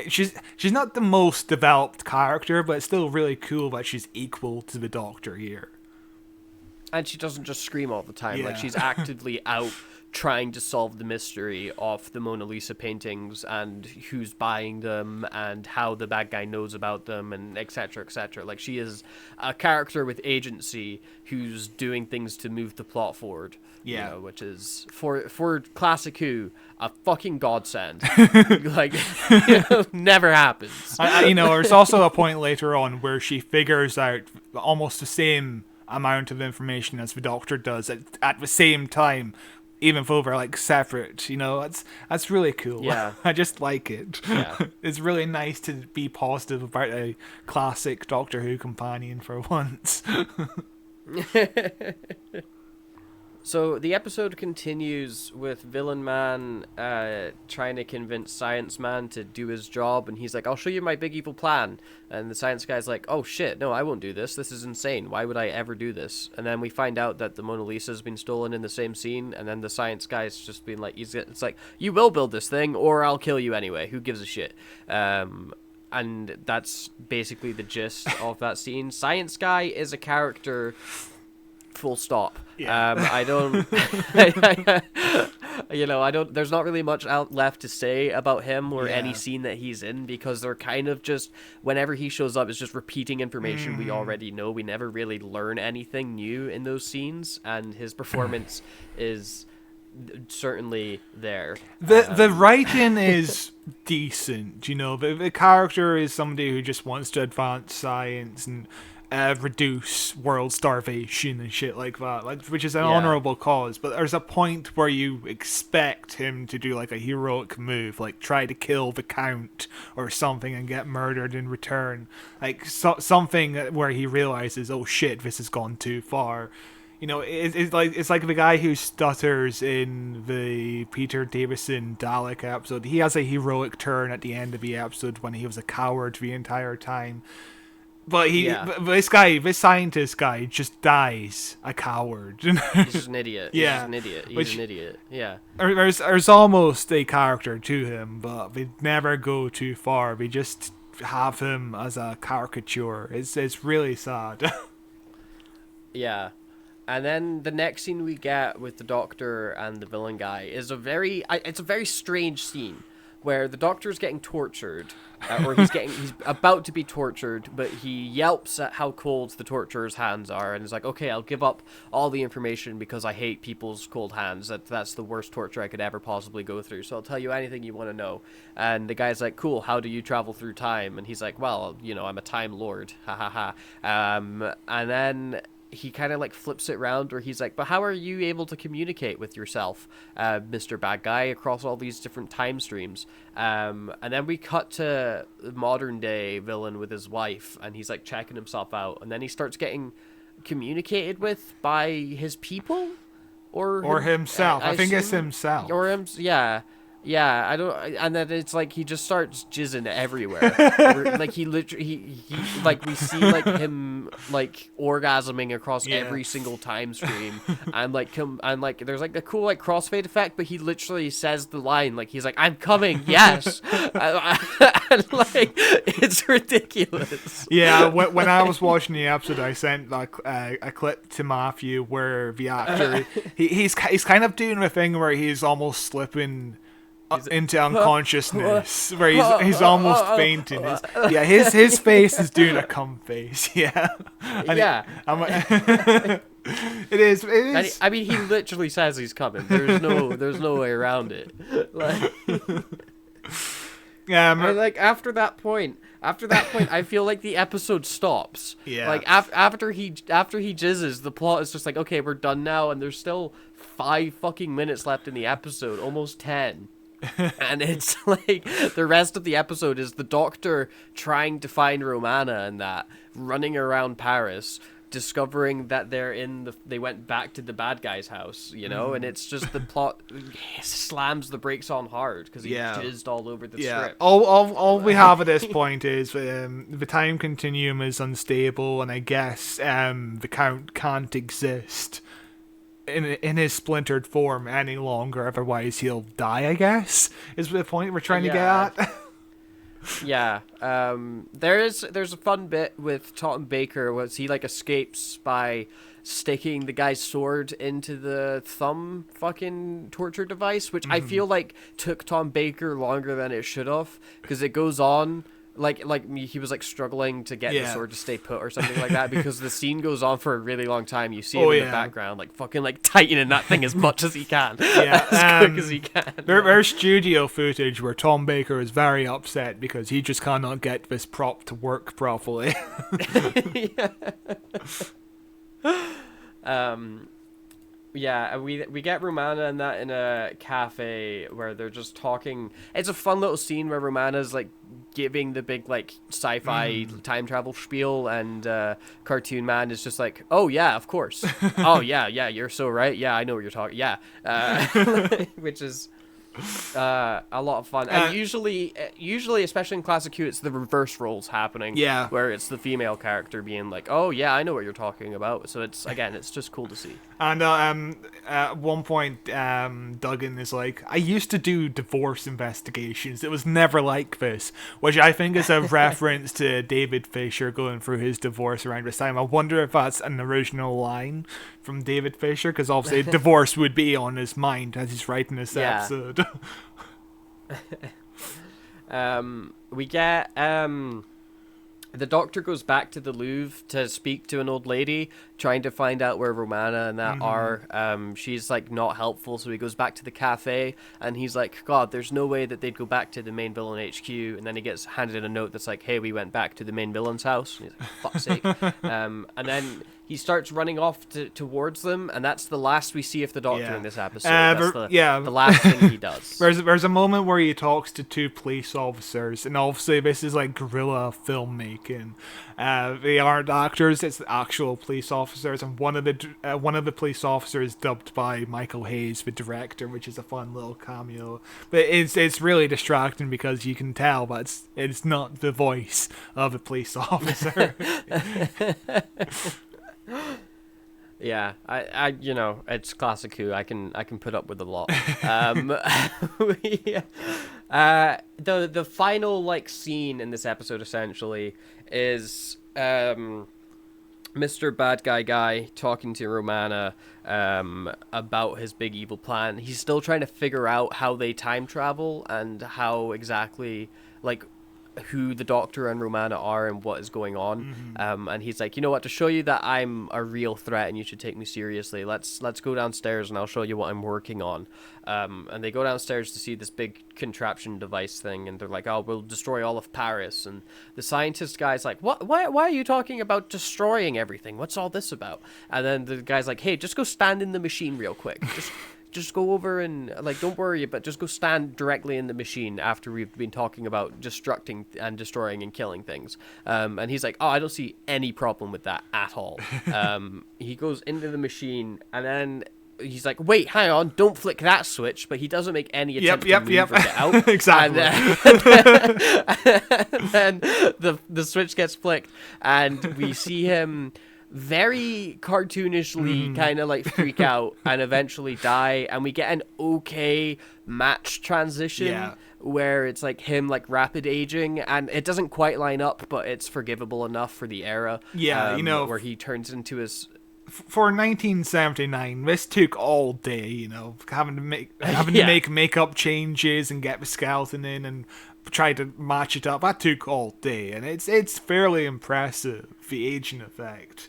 She's not the most developed character, but it's still really cool that she's equal to the Doctor here. And she doesn't just scream all the time. Yeah. Like, she's actively out trying to solve the mystery of the Mona Lisa paintings, and who's buying them, and how the bad guy knows about them, and etc., etc. Like, she is a character with agency who's doing things to move the plot forward. Yeah. You know, which is, for Classic Who, a fucking godsend. Like, never happens. There's also a point later on where she figures out almost the same amount of information as the Doctor does at the same time, even though they're like separate. That's really cool. Yeah. I just like it. Yeah. It's really nice to be positive about a classic Doctor Who companion for once. So the episode continues with Villain Man trying to convince Science Man to do his job, and he's like, I'll show you my big evil plan. And the science guy's like, oh shit, no, I won't do this. This is insane. Why would I ever do this? And then we find out that the Mona Lisa's been stolen in the same scene, and then the science guy's just been like, it's like, you will build this thing, or I'll kill you anyway. Who gives a shit? And that's basically the gist of that scene. Science Guy is a character... full stop. Yeah. I don't there's not really much left to say about him or any scene that he's in, because they're kind of just, whenever he shows up, it's just repeating information we already know. We never really learn anything new in those scenes, and his performance is certainly there. The writing is decent, the character is somebody who just wants to advance science and reduce world starvation and shit like that, which is an honorable cause. But there's a point where you expect him to do like a heroic move, like try to kill the Count or something and get murdered in return, like something where he realizes, oh shit, this has gone too far. It's like the guy who stutters in the Peter Davison Dalek episode. He has a heroic turn at the end of the episode when he was a coward the entire time. But this scientist guy just dies a coward. He's just an idiot. Yeah. He's an idiot. Yeah. There's almost a character to him, but they never go too far. They just have him as a caricature. It's really sad. Yeah. And then the next scene we get with the Doctor and the villain guy is it's a very strange scene, where the Doctor's getting tortured, or he's about to be tortured, but he yelps at how cold the torturer's hands are, and is like, okay, I'll give up all the information because I hate people's cold hands. That's the worst torture I could ever possibly go through, so I'll tell you anything you want to know. And the guy's like, cool, how do you travel through time? And he's like, well, I'm a Time Lord, ha ha ha. And then he kind of like flips it around where he's like, but how are you able to communicate with yourself, Mr. Bad Guy, across all these different time streams? And then we cut to the modern day villain with his wife, and he's like checking himself out, and then he starts getting communicated with by his people, or himself. I think it's himself. Or him, yeah. Yeah, I don't, and then it's like he just starts jizzing everywhere. Like he literally, he like we see like him like orgasming across every single time stream, and like there's like a cool like crossfade effect, but he literally says the line like he's like, "I'm coming, yes," and like it's ridiculous. Yeah, when I was watching the episode, I sent like a clip to Matthew where the actor he's kind of doing a thing where he's almost slipping into unconsciousness, where he's almost fainting. His face is doing a cum face. Yeah, and yeah. It is. I mean, he literally says he's coming. There's no way around it. Like, yeah, and like after that point, I feel like the episode stops. Yeah. Like after he jizzes, the plot is just like, okay, we're done now, and there's still 5 fucking minutes left in the episode, almost 10. And it's like the rest of the episode is the Doctor trying to find Romana and that, running around Paris, discovering that they went back to the bad guy's house, you know, and it's just the plot slams the brakes on hard because he jizzed all over the script. All we have at this point is the time continuum is unstable, and I guess the Count can't exist in his splintered form any longer, otherwise he'll die, I guess, is the point we're trying to get at. Yeah. There's a fun bit with Tom Baker where he like escapes by sticking the guy's sword into the thumb fucking torture device, which I feel like took Tom Baker longer than it should have, because it goes on like he was like struggling to get the sword to stay put or something like that, because the scene goes on for a really long time. You see him in the background like fucking like tightening that thing as much as he can, as quick as he can. There's studio footage where Tom Baker is very upset because he just cannot get this prop to work properly. Yeah, we get Romana and that in a cafe where they're just talking. It's a fun little scene where Romana's like giving the big like sci-fi time travel spiel, and Cartoon Man is just like, "Oh yeah, of course. Oh yeah, you're so right. Yeah, I know what you're talking. Yeah," which is a lot of fun. And usually, especially in Classic Q, it's the reverse roles happening. Yeah, where it's the female character being like, "Oh yeah, I know what you're talking about." So it's just cool to see. And at one point, Duggen is like, "I used to do divorce investigations. It was never like this," which I think is a reference to David Fisher going through his divorce around this time. I wonder if that's an original line from David Fisher, because obviously divorce would be on his mind as he's writing this episode. We get the Doctor goes back to the Louvre to speak to an old lady, trying to find out where Romana and that are. She's like not helpful, so he goes back to the cafe, and he's like, "God, there's no way that they'd go back to the main villain HQ." And then he gets handed a note that's like, "Hey, we went back to the main villain's house." And he's like, "Fuck's sake!" And then he starts running off towards them, and that's the last we see of the Doctor in this episode. That's the last thing he does. There's a moment where he talks to 2 police officers, and obviously this is like guerrilla filmmaking. They aren't actors; it's the actual police officers, and one of the police officers dubbed by Michael Hayes, the director, which is a fun little cameo. But it's really distracting because you can tell that it's not the voice of a police officer. Yeah, I you know, it's Classic Who. I can put up with a lot. The final like scene in this episode essentially is Mr. Bad Guy talking to Romana about his big evil plan. He's still trying to figure out how they time travel and how exactly like who the Doctor and Romana are and what is going on. And he's like, you know what, to show you that I'm a real threat and you should take me seriously, let's go downstairs and I'll show you what I'm working on. And they go downstairs to see this big contraption device thing, and they're like, oh, we'll destroy all of Paris. And the scientist guy's like, what? Why are you talking about destroying everything? What's all this about? And then the guy's like, hey, just go stand in the machine real quick. Just go over and, like, don't worry, but just go stand directly in the machine after we've been talking about destructing and destroying and killing things. And he's like, oh, I don't see any problem with that at all. He goes into the machine, and then he's like, wait, hang on, don't flick that switch, but he doesn't make any attempt to move or get out. Exactly. And then the switch gets flicked, and we see him very cartoonishly kind of like freak out and eventually die, and we get an okay match transition where it's like him like rapid aging, and it doesn't quite line up, but it's forgivable enough for the era. Where he turns into his... For 1979, this took all day, having to make makeup changes and get the skeleton in and try to match it up. That took all day, and it's fairly impressive, the aging effect.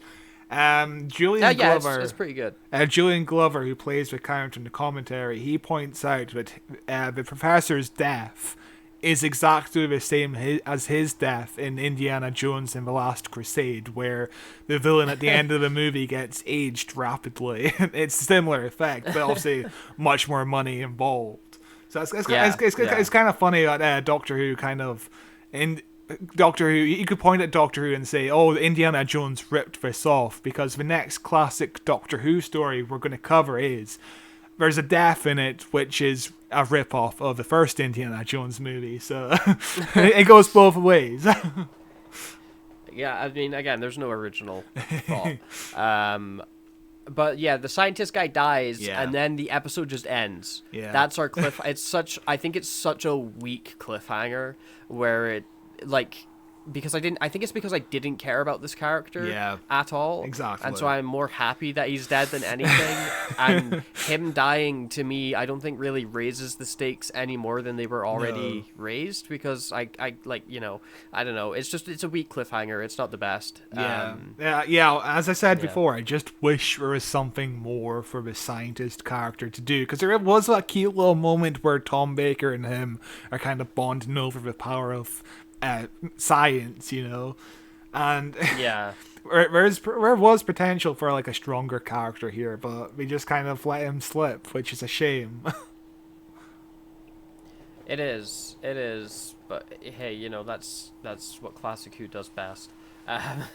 Julian Glover, it's pretty good. Julian Glover, who plays the character in the commentary, he points out that the professor's death is exactly the same as his death in Indiana Jones and the Last Crusade, where the villain at the end of the movie gets aged rapidly. It's a similar effect, but obviously much more money involved. So it's kind of funny that Doctor Who you could point at Doctor Who and say, oh, Indiana Jones ripped this off, because the next classic Doctor Who story we're going to cover is there's a death in it which is a rip-off of the first Indiana Jones movie, so it goes both ways. Yeah, I mean, again, there's no original thought. But yeah, the scientist guy dies, and then the episode just ends. Yeah. That's our cliff. I think it's such a weak cliffhanger where it, like, because I think it's because I didn't care about this character at all. Exactly. And so I'm more happy that he's dead than anything. And him dying, to me, I don't think really raises the stakes any more than they were already raised, because I like, I don't know. It's a weak cliffhanger. It's not the best. As I said before, I just wish there was something more for the scientist character to do, because there was that cute little moment where Tom Baker and him are kind of bonding over the power of science, and there was potential for like a stronger character here, but we just kind of let him slip, which is a shame. It is, but hey, that's what Classic Who does best. But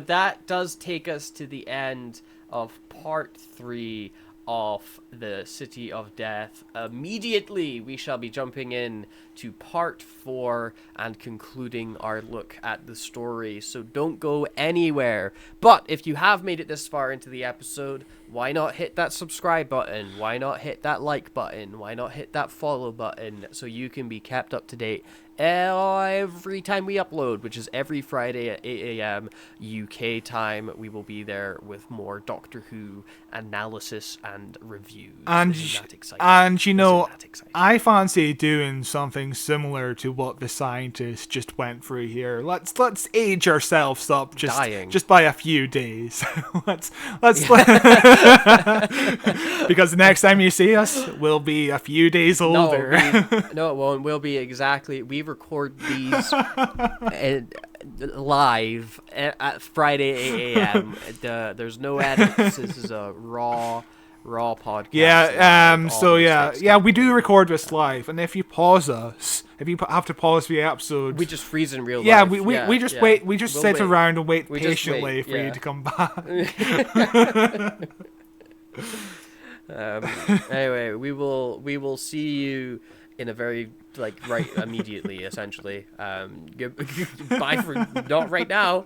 that does take us to the end of part 3 of the City of Death. Immediately we shall be jumping in to part 4 and concluding our look at the story, so don't go anywhere. But if you have made it this far into the episode, why not hit that subscribe button? Why not hit that like button? Why not hit that follow button, so you can be kept up to date every time we upload, which is every Friday at 8 a.m. UK time. We will be there with more Doctor Who analysis and reviews. And I fancy doing something similar to what the scientists just went through here. Let's age ourselves up just by a few days. let's because the next time you see us, we'll be a few days older. No, it won't. We'll be exactly. We record these live at Friday 8 a.m. There's no edits. This is a raw podcast. We do record this live, and if you pause us, if you have to pause the episode, we just freeze in real life. We just wait. We just sit around and wait patiently for you to come back. Anyway, we will see you in a very immediately, essentially. Bye for not right now.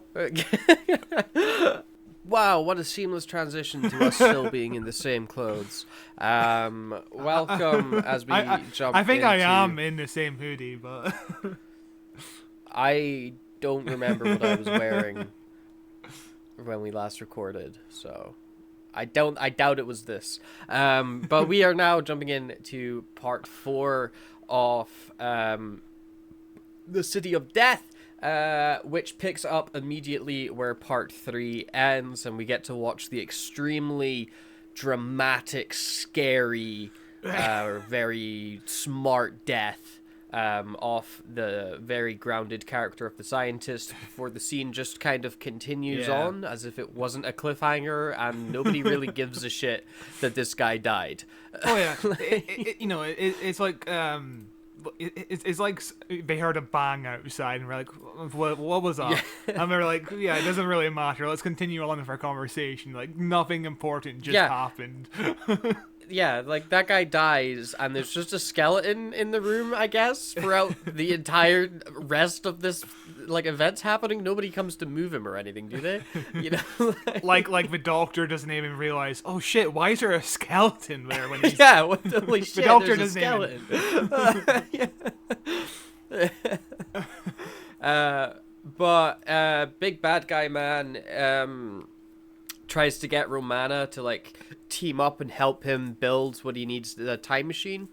Wow, what a seamless transition to us still being in the same clothes. Welcome as we jump. I think I am in the same hoodie, but I don't remember what I was wearing when we last recorded, so I doubt it was this. But we are now jumping in to part 4 of the City of Death, which picks up immediately where part 3 ends, and we get to watch the extremely dramatic, scary, very smart death of the very grounded character of the scientist before the scene just kind of continues on as if it wasn't a cliffhanger, and nobody really gives a shit that this guy died. Oh yeah, it's like it's like they heard a bang outside and we're like, what was that? And they're like, yeah, it doesn't really matter. Let's continue on with our conversation. Like nothing important just happened. Yeah, like that guy dies, and there's just a skeleton in the room, I guess, throughout the entire rest of this like events happening. Nobody comes to move him or anything, do they? You know, like the doctor doesn't even realize. Oh shit! Why is there a skeleton there? When he's... yeah, what the holy shit? The doctor there's a doesn't but big bad guy man tries to get Romana to like team up and help him build what he needs, the time machine.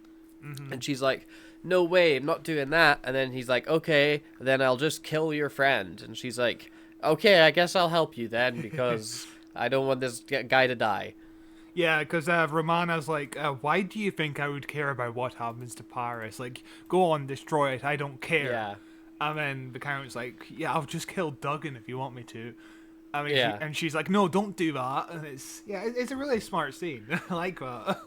And she's like, no way, I'm not doing that. And then he's like, okay, then I'll just kill your friend. And she's like, okay, I guess I'll help you then, because I don't want this guy to die. Yeah, because Romana's like, why do you think I would care about what happens to Paris? Like, go on, destroy it, I don't care. Yeah. And then the Count's like, yeah, I'll just kill Duggen if you want me to. I mean, Yeah. and she's like, no, don't do that. And it's a really smart scene. I like that.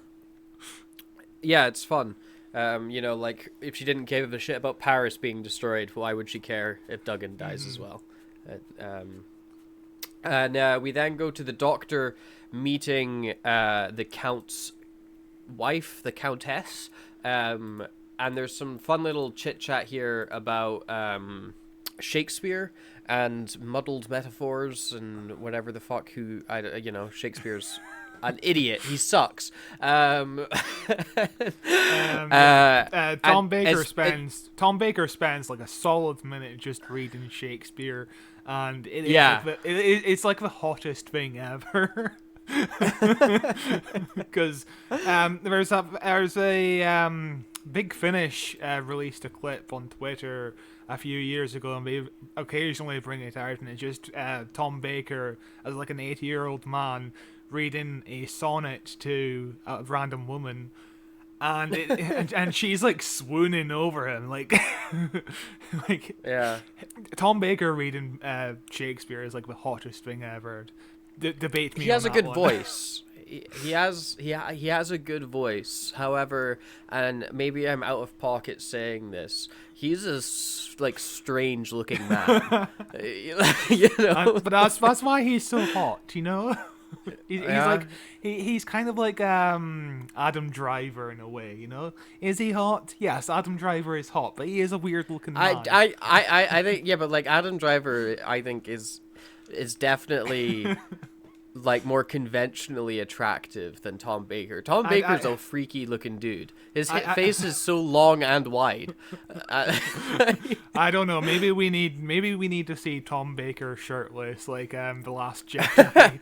Yeah, it's fun. Like, if she didn't give a shit about Paris being destroyed, why would she care if Duggan dies as well? And we then go to the doctor meeting the Count's wife, the Countess. And there's some fun little chit-chat here about Shakespeare and muddled metaphors and whatever the fuck Shakespeare's an idiot. He sucks. Tom Baker spends like a solid minute just reading Shakespeare, and it's like the hottest thing ever. Because there's a Big Finish released a clip on Twitter a few years ago, and they occasionally bring it out, and it's just Tom Baker as like an 80-year-old man reading a sonnet to a random woman, and and she's like swooning over him, like Tom Baker reading Shakespeare is like the hottest thing ever. Debate me. He has on a that good one. voice. He has a good voice. However, and maybe I'm out of pocket saying this, he's a strange looking man. But that's why he's so hot, you know. He's kind of like Adam Driver in a way, you know. Is he hot? Yes, Adam Driver is hot, but he is a weird looking man. I think but like Adam Driver, I think is definitely like more conventionally attractive than Tom Baker. Tom Baker's a freaky looking dude. His face is so long and wide. I don't know. Maybe we need to see Tom Baker shirtless, like The Last Jedi.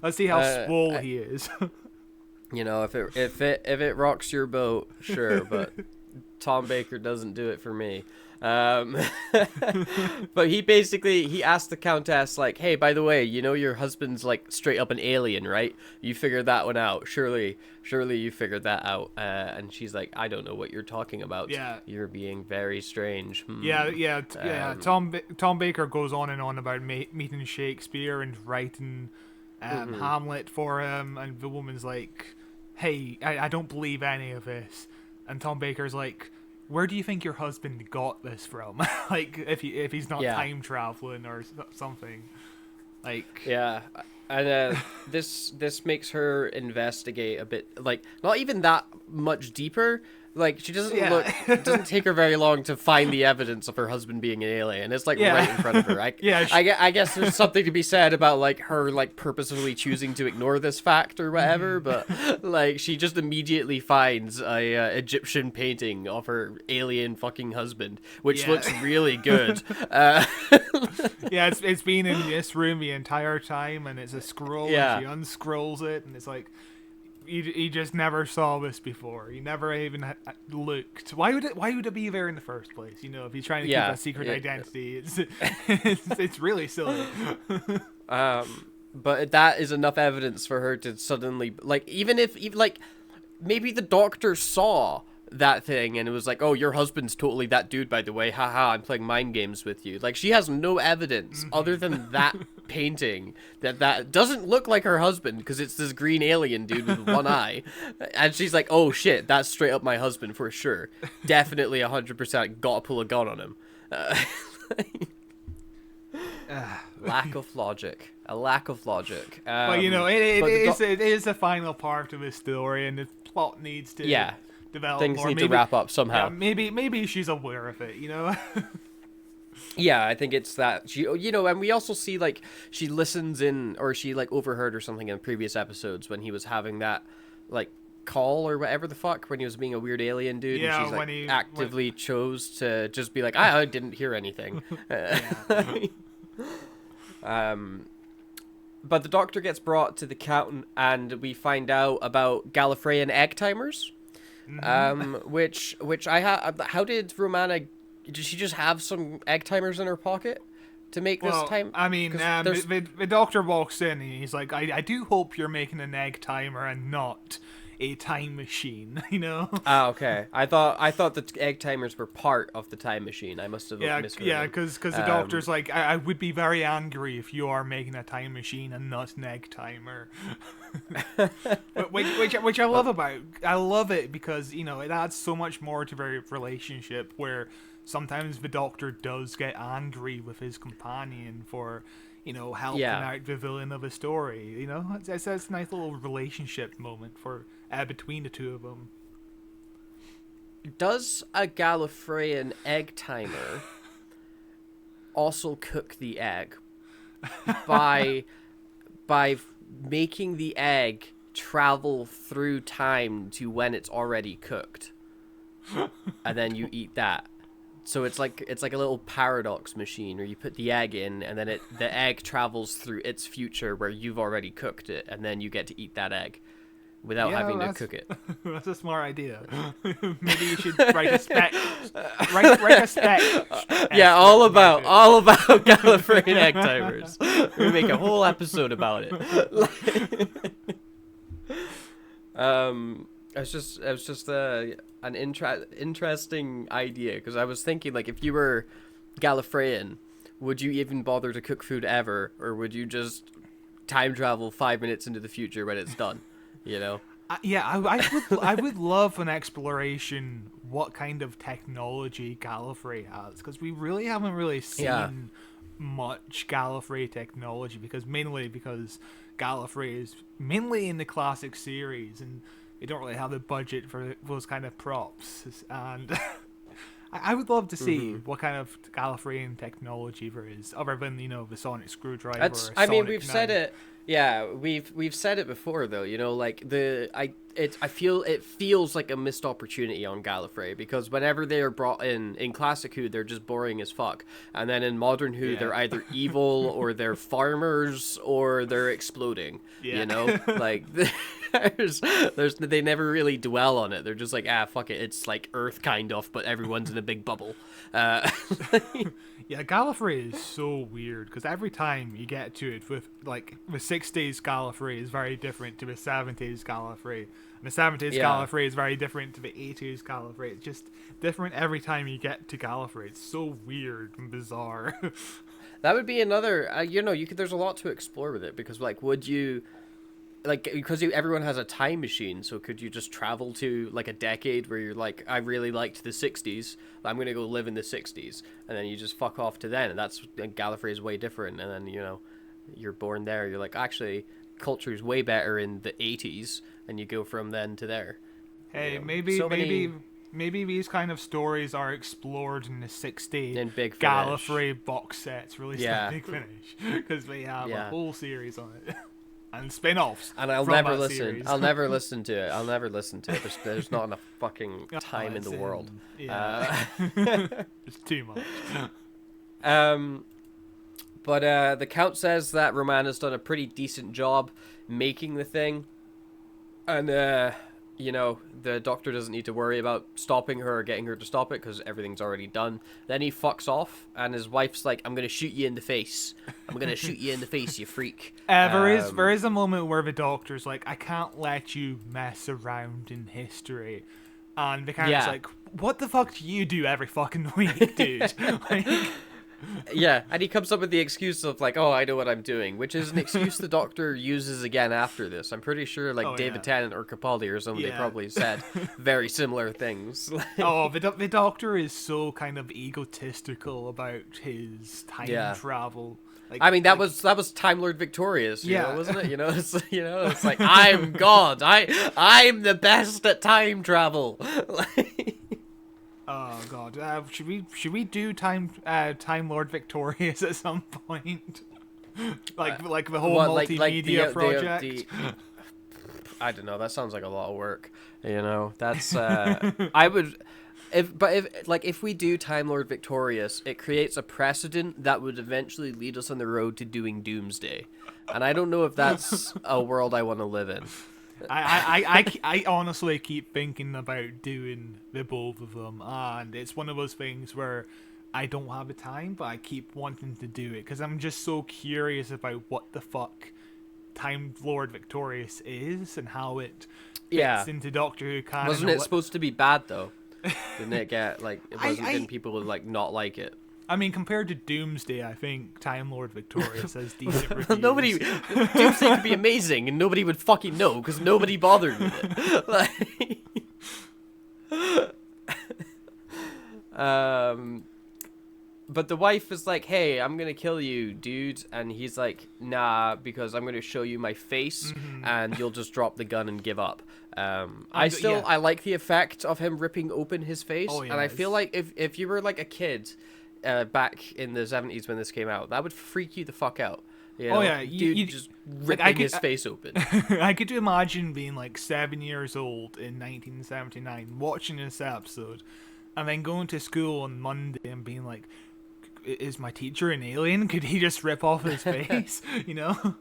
Let's see how swole he is. If it rocks your boat, sure, but Tom Baker doesn't do it for me. But he asked the Countess, like, hey, by the way, your husband's like straight up an alien, right? You figured that one out. Surely you figured that out. And she's like, I don't know what you're talking about. Yeah. You're being very strange. Yeah. Tom Baker goes on and on about meeting Shakespeare and writing Hamlet for him, and the woman's like, hey, I don't believe any of this. And Tom Baker's like, where do you think your husband got this from? Like, if he's not time traveling or something, like and this makes her investigate a bit, like not even that much deeper. Like she doesn't it doesn't take her very long to find the evidence of her husband being an alien. It's like right in front of her. I guess there's something to be said about like her like purposefully choosing to ignore this fact or whatever, but like she just immediately finds a Egyptian painting of her alien fucking husband, which looks really good. It's been in this room the entire time, and it's a scroll. And she unscrolls it, and it's like, he just never saw this before. He never even looked. Why would it be there in the first place? You know, if he's trying to keep a secret identity, it's really silly. But that is enough evidence for her to suddenly, like, even like, maybe the doctor saw that thing and it was like, oh, your husband's totally that dude, by the way, haha, I'm playing mind games with you. Like, she has no evidence other than that painting that doesn't look like her husband, because it's this green alien dude with one eye, and she's like, oh shit, that's straight up my husband for sure, definitely 100% gotta pull a gun on him. Lack of logic. A lack of logic. But you know, it is the final part of the story, and the plot needs to develop things more. Need to wrap up somehow. Yeah, maybe she's aware of it, you know. Yeah, I think it's that she, you know, and we also see like she listens in, or she like overheard or something in previous episodes when he was having that like call or whatever the fuck, when he was being a weird alien dude, yeah, and she's like actively chose to just be like, I didn't hear anything. But the doctor gets brought to the count, and we find out about Gallifreyan egg timers, which how did Romana? Did she just have some egg timers in her pocket to make this time? I mean, the doctor walks in and he's like, I do hope you're making an egg timer and not a time machine, you know? Ah, okay. I thought the egg timers were part of the time machine. I must have misheard. Yeah, because the doctor's like, I would be very angry if you are making a time machine and not an egg timer. which I love about. I love it because, you know, it adds so much more to their relationship, where sometimes the doctor does get angry with his companion for, you know, helping out the villain of a story. You know, it's a nice little relationship moment for between the two of them. Does a Gallifreyan egg timer also cook the egg by making the egg travel through time to when it's already cooked, and then you eat that? So it's like a little paradox machine where you put the egg in, and then the egg travels through its future where you've already cooked it, and then you get to eat that egg without having to cook it. That's a smart idea. Maybe you should write a spec. Write a spec. Yeah, all about Gallifreyan egg timers. We make a whole episode about it. It was just an interesting idea, because I was thinking, like, if you were Gallifreyan, would you even bother to cook food ever, or would you just time travel 5 minutes into the future when it's done? You know? I would love an exploration what kind of technology Gallifrey has, because we really haven't seen much Gallifrey technology, mainly because Gallifrey is mainly in the classic series, and they don't really have the budget for those kind of props. And I would love to see what kind of Gallifreyan technology there is, other than, you know, the sonic screwdriver. We've said it. Yeah, we've said it before, though. You know, like I feel it feels like a missed opportunity on Gallifrey, because whenever they are brought in classic Who, they're just boring as fuck, and then in modern Who, they're either evil or they're farmers or they're exploding. Yeah. You know, like there's they never really dwell on it. They're just like, fuck it, it's like Earth kind of, but everyone's in a big bubble. Yeah, Gallifrey is so weird, because every time you get to it, with like the 60s Gallifrey is very different to the 70s Gallifrey, and the 70s Gallifrey is very different to the 80s Gallifrey. It's just different every time you get to Gallifrey. It's so weird and bizarre. That would be another, there's a lot to explore with it, because like, would you, like, because everyone has a time machine, so could you just travel to like a decade where you're like, I really liked the 60s, I'm gonna go live in the 60s, and then you just fuck off to then, and Gallifrey is way different, and then, you know, you're born there, you're like, actually, culture's way better in the 80s, and you go from then to there. Hey, maybe these kind of stories are explored in the 60 in Big Gallifrey box sets released in Big Finish, because they have a whole series on it. And spin-offs. And I'll never listen. Series. I'll never listen to it. There's not enough fucking time in the world. Yeah. It's too much. But the Count says that Romana's done a pretty decent job making the thing. And, you know, the doctor doesn't need to worry about stopping her or getting her to stop it because everything's already done. Then he fucks off, and his wife's like, I'm going to shoot you in the face. I'm going to shoot you in the face, you freak. There is a moment where the doctor's like, I can't let you mess around in history. And the character's like, what the fuck do you do every fucking week, dude? Like, Yeah, and he comes up with the excuse of like, oh, I know what I'm doing, which is an excuse the doctor uses again after this. I'm pretty sure like David Tennant or Capaldi or somebody probably said very similar things. the doctor is so kind of egotistical about his time travel. Like, I mean, that was Time Lord Victorious, you know, wasn't it? You know, it's like I'm God, I'm the best at time travel. Oh god, should we do Time Lord Victorious at some point? like the whole multimedia project. I don't know. That sounds like a lot of work. You know, that's I would. If we do Time Lord Victorious, it creates a precedent that would eventually lead us on the road to doing Doomsday, and I don't know if that's a world I want to live in. I honestly keep thinking about doing the both of them, and it's one of those things where I don't have the time, but I keep wanting to do it because I'm just so curious about what the fuck Time Lord Victorious is and how it fits into Doctor Who canon. Wasn't it supposed to be bad though? Didn't it get like? Didn't people like not like it? I mean, compared to Doomsday, I think Time Lord Victorious has decent reviews. Doomsday could be amazing, and nobody would fucking know because nobody bothered with it. But the wife is like, "Hey, I'm gonna kill you, dude," and he's like, "Nah, because I'm gonna show you my face, and you'll just drop the gun and give up." I like the effect of him ripping open his face, and I feel like if you were like a kid. Back in the 70s when this came out, that would freak you the fuck out. You know? Dude just ripping his face open. I could imagine being like 7 years old in 1979, watching this episode, and then going to school on Monday and being like, "Is my teacher an alien? Could he just rip off his face?" You know?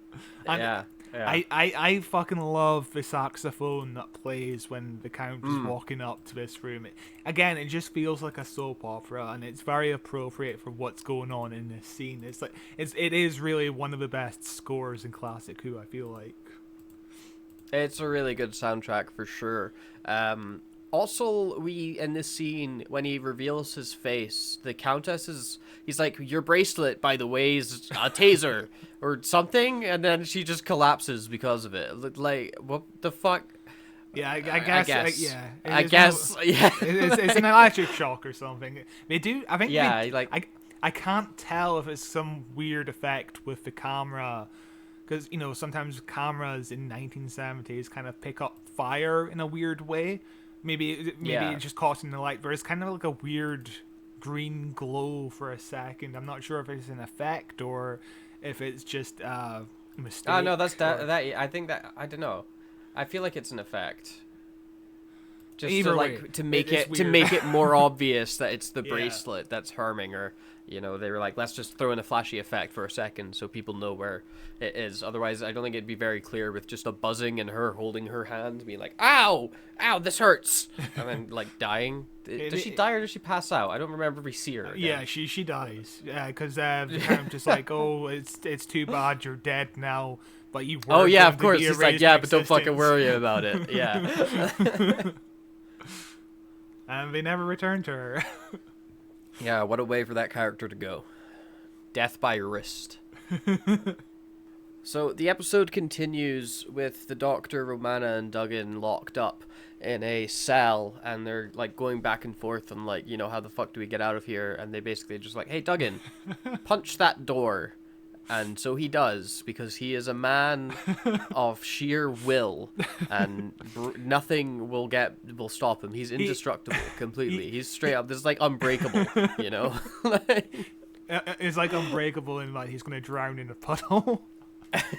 And I fucking love the saxophone that plays when the Count is walking up to this room. It just feels like a soap opera, and it's very appropriate for what's going on in this scene. It is really one of the best scores in classic Who, I feel like. It's a really good soundtrack for sure. Also, in this scene, when he reveals his face, the Countess he's like, "Your bracelet, by the way, is a taser," or something, and then she just collapses because of it. Like, what the fuck? Yeah, I guess. It's an electric shock or something. They do, I think. Yeah, I can't tell if it's some weird effect with the camera, because, you know, sometimes cameras in 1970s kind of pick up fire in a weird way. Maybe it's just caught in the light, but it's kind of like a weird green glow for a second. I'm not sure if it's an effect or if it's just a mistake. Oh no, that. I think that, I don't know. I feel like it's an effect. Just Either way, to make it more obvious that it's the bracelet that's harming her. You know, they were like, let's just throw in a flashy effect for a second so people know where it is. Otherwise, I don't think it'd be very clear with just a buzzing and her holding her hand, being like, "Ow! Ow, this hurts!" And then, like, dying. Does she die or does she pass out? I don't remember if we see her again. Yeah, she dies. Yeah, because the Countess like, "Oh, it's too bad you're dead now, but you were." Oh, yeah, of course. He's He's like, "Yeah, but don't fucking worry about it." Yeah. And they never returned to her. Yeah, what a way for that character to go. Death by wrist. So the episode continues with the Doctor, Romana, and Duggan locked up in a cell, and they're like going back and forth and like, you know, how the fuck do we get out of here? And they basically just like, "Hey, Duggan, punch that door." And so he does, because he is a man of sheer will, and nothing will stop him. He's indestructible completely. He's straight up. This is like Unbreakable, you know. It's like Unbreakable in that he's gonna drown in a puddle.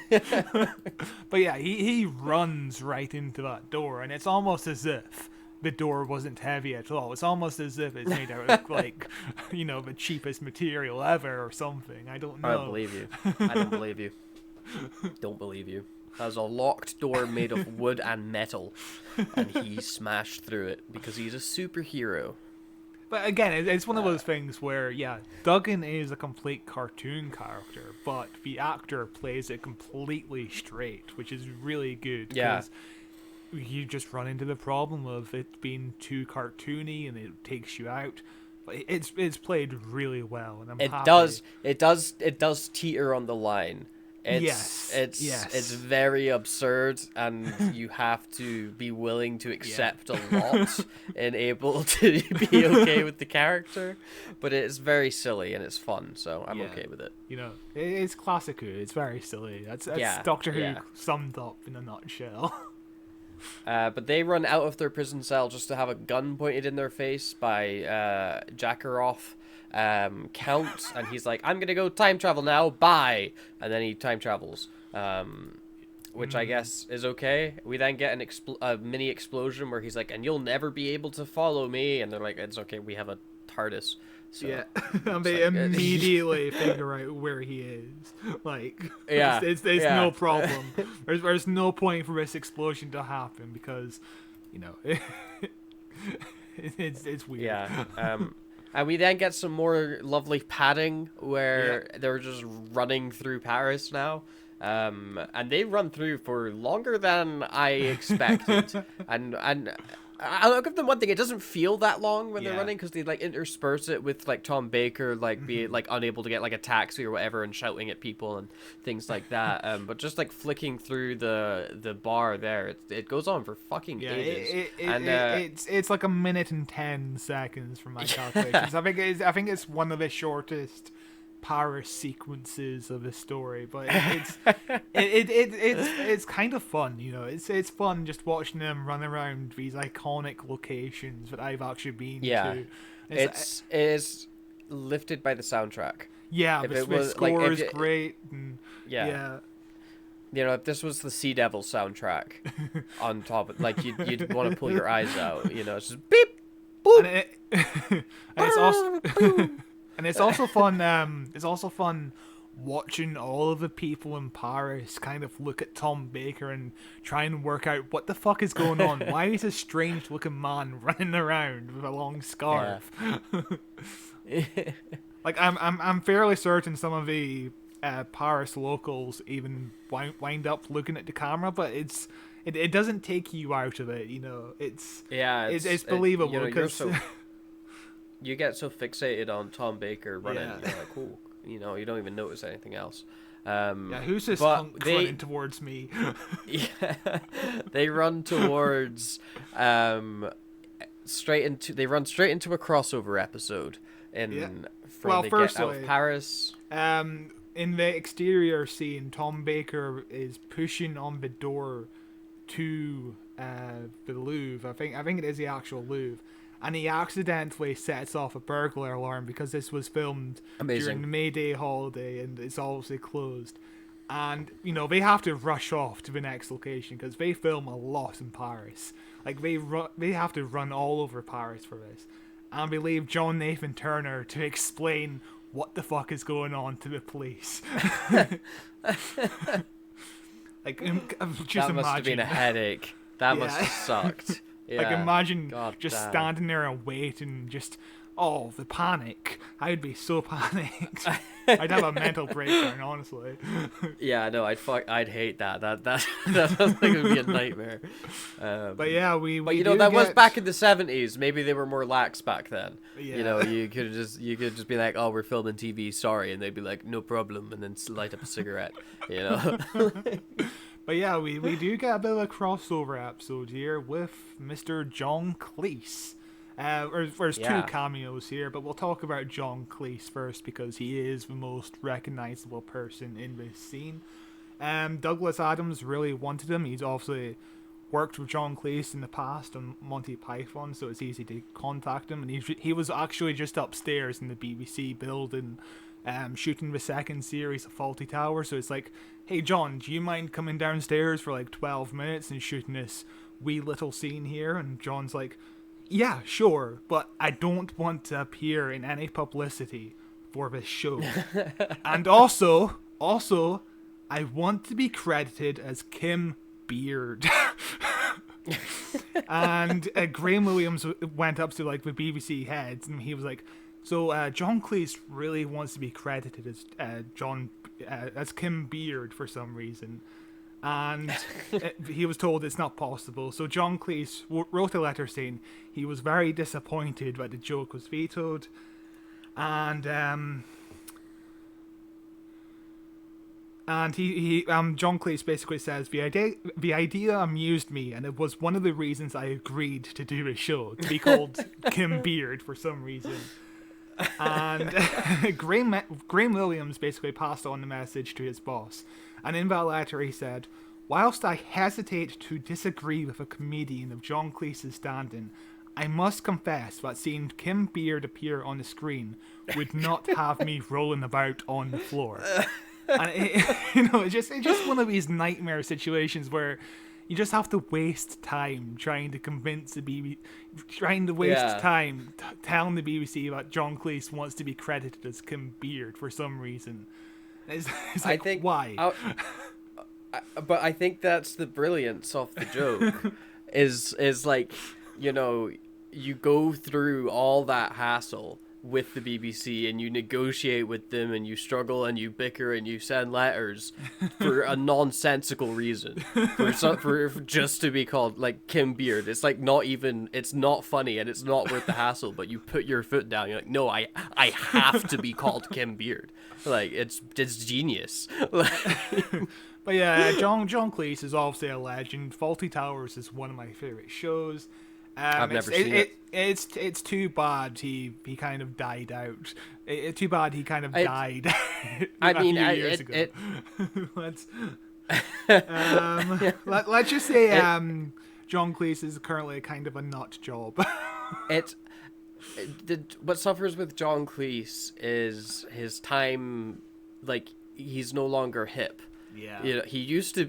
But yeah, he runs right into that door, and it's almost as if the door wasn't heavy at all. It's almost as if it's made out of, like, you know, the cheapest material ever or something. I don't know. I don't believe you. I don't believe you. Don't believe you. has a locked door made of wood and metal, and he smashed through it because he's a superhero. But again, it's one of those things where, yeah, Duggan is a complete cartoon character, but the actor plays it completely straight, which is really good. Yeah. 'Cause you just run into the problem of it being too cartoony and it takes you out. But it's played really well, and I'm happy. It does teeter on the line. It's very absurd, and you have to be willing to accept a lot and able to be okay with the character. But it's very silly and it's fun, so I'm okay with it. You know, it's classic Who. It's very silly. That's Doctor Who summed up in a nutshell. But they run out of their prison cell just to have a gun pointed in their face by Jackaroff Count, and he's like, I'm gonna go time travel now, bye, and then he time travels, which I guess is okay. We then get a mini explosion where he's like, and you'll never be able to follow me, and they're like, it's okay, we have a TARDIS. So, yeah, and they immediately figure out where he is. Like, it's no problem. There's no point for this explosion to happen because, you know, it's weird. Yeah. And we then get some more lovely padding where they're just running through Paris now. And they run through for longer than I expected. and I'll give them one thing: it doesn't feel that long when they're running because they like intersperse it with like Tom Baker like being like unable to get like a taxi or whatever and shouting at people and things like that. But just like flicking through the bar there, it goes on for fucking ages. It's like 1 minute and 10 seconds from my calculations. I think it's one of the shortest Paris sequences of a story, but it's kind of fun, you know. It's fun just watching them run around these iconic locations that I've actually been to. It is lifted by the soundtrack. Yeah, the score is great. And, yeah. You know, if this was the Sea Devil soundtrack on top of, like, you'd want to pull your eyes out. You know, it's just beep, boop, and it's also. And it's also fun. It's also fun watching all of the people in Paris kind of look at Tom Baker and try and work out what the fuck is going on. Why is a strange-looking man running around with a long scarf? Yeah. Like I'm fairly certain some of the Paris locals even wind up looking at the camera, but it doesn't take you out of it. You know, it's believable because. You get so fixated on Tom Baker running, you're like, cool. You know, you don't even notice anything else. Who's this hunk running towards me? They run towards they run straight into a crossover episode get out of Paris. In the exterior scene, Tom Baker is pushing on the door to the Louvre. I think it is the actual Louvre. And he accidentally sets off a burglar alarm because this was filmed during the May Day holiday and it's obviously closed. And, you know, they have to rush off to the next location because they film a lot in Paris. Like, they have to run all over Paris for this. And they leave John Nathan Turner to explain what the fuck is going on to the police. Like, just that must have been a headache. That must have sucked. Yeah. Like, imagine standing there and waiting, just, the panic. I'd be so panicked. I'd have a mental breakdown, honestly. Yeah, no, I'd hate that. That sounds like it would be a nightmare. But yeah, But you know, that was back in the 70s. Maybe they were more lax back then. Yeah. You know, you could just be like, oh, we're filming TV, sorry, and they'd be like, no problem, and then light up a cigarette. You know. But yeah, we do get a bit of a crossover episode here with Mr. John Cleese. There's two cameos here, but we'll talk about John Cleese first because he is the most recognizable person in this scene. Douglas Adams really wanted him. He's obviously worked with John Cleese in the past on Monty Python, so it's easy to contact him. And he was actually just upstairs in the BBC building shooting the second series of Fawlty Tower, so it's like, hey John, do you mind coming downstairs for like 12 minutes and shooting this wee little scene here? And John's like, yeah, sure, but I don't want to appear in any publicity for this show. And also, I want to be credited as Kim Beard. And Graham Williams went up to like the BBC heads, and he was like, so John Cleese really wants to be credited as as Kim Beard for some reason. And he was told it's not possible. So John Cleese wrote a letter saying he was very disappointed that the joke was vetoed. And John Cleese basically says the idea amused me, and it was one of the reasons I agreed to do a show to be called Kim Beard for some reason. And Graham Williams basically passed on the message to his boss, and in that letter he said, "Whilst I hesitate to disagree with a comedian of John Cleese's standing, I must confess that seeing Kim Beard appear on the screen would not have me rolling about on the floor." And it's just one of these nightmare situations where you just have to waste time trying to convince the BBC, telling the BBC that John Cleese wants to be credited as Kim Beard for some reason. It's like, I think why? But I think that's the brilliance of the joke. is like, you go through all that hassle with the BBC, and you negotiate with them, and you struggle, and you bicker, and you send letters for a nonsensical reason, for just to be called like Kim Beard. It's like it's not funny, and it's not worth the hassle. But you put your foot down. You're like, no, I have to be called Kim Beard. Like it's genius. But yeah, John Cleese is obviously a legend. Fawlty Towers is one of my favorite shows. I've never seen it. It's too bad he kind of died out. Too bad he kind of died. I mean, years ago. Let's just say John Cleese is currently kind of a nut job. What suffers with John Cleese is his time. Like, he's no longer hip. Yeah. He used to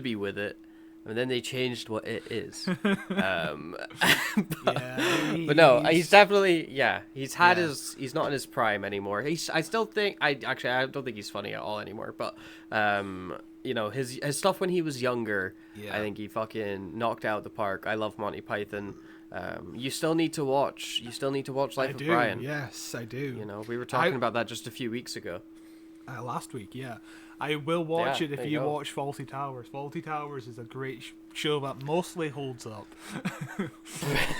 be with it. And then they changed what it is. But no, he's definitely, he's had he's not in his prime anymore. I don't think he's funny at all anymore. But, his stuff when he was younger, I think he fucking knocked out the park. I love Monty Python. You still need to watch Life of Brian. Yes, I do. We were talking about that just a few weeks ago. Last week, yeah. I will watch it if you watch Fawlty Towers. Fawlty Towers is a great show that mostly holds up.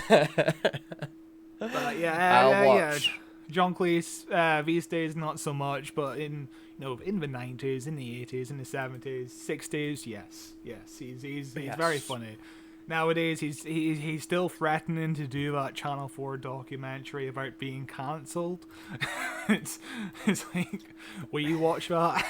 But I'll watch. John Cleese these days not so much, but in the 90s, in the 80s, in the 70s, 60s, yes, he's very funny. Nowadays, he's still threatening to do that Channel 4 documentary about being cancelled. It's like, will you watch that?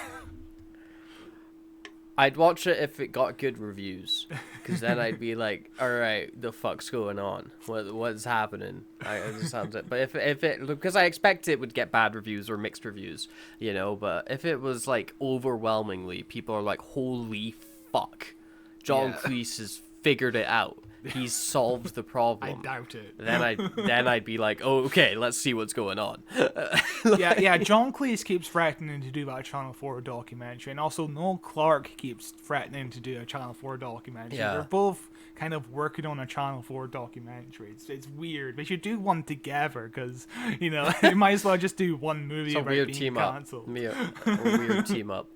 I'd watch it if it got good reviews, because then I'd be like, all right, the fuck's going on? What's happening? But if it, because I expect it would get bad reviews or mixed reviews, but if it was like overwhelmingly, people are like, holy fuck, John Cleese has figured it out. He's solved the problem. I doubt it. Then I'd be like, oh, okay, let's see what's going on. John Cleese keeps threatening to do that Channel 4 documentary, and also Noel Clarke keeps threatening to do a Channel 4 documentary. Yeah. They're both kind of working on a Channel 4 documentary. It's weird. They should do one together, because they might as well just do one movie it's a about weird being team cancelled. up. A weird team up.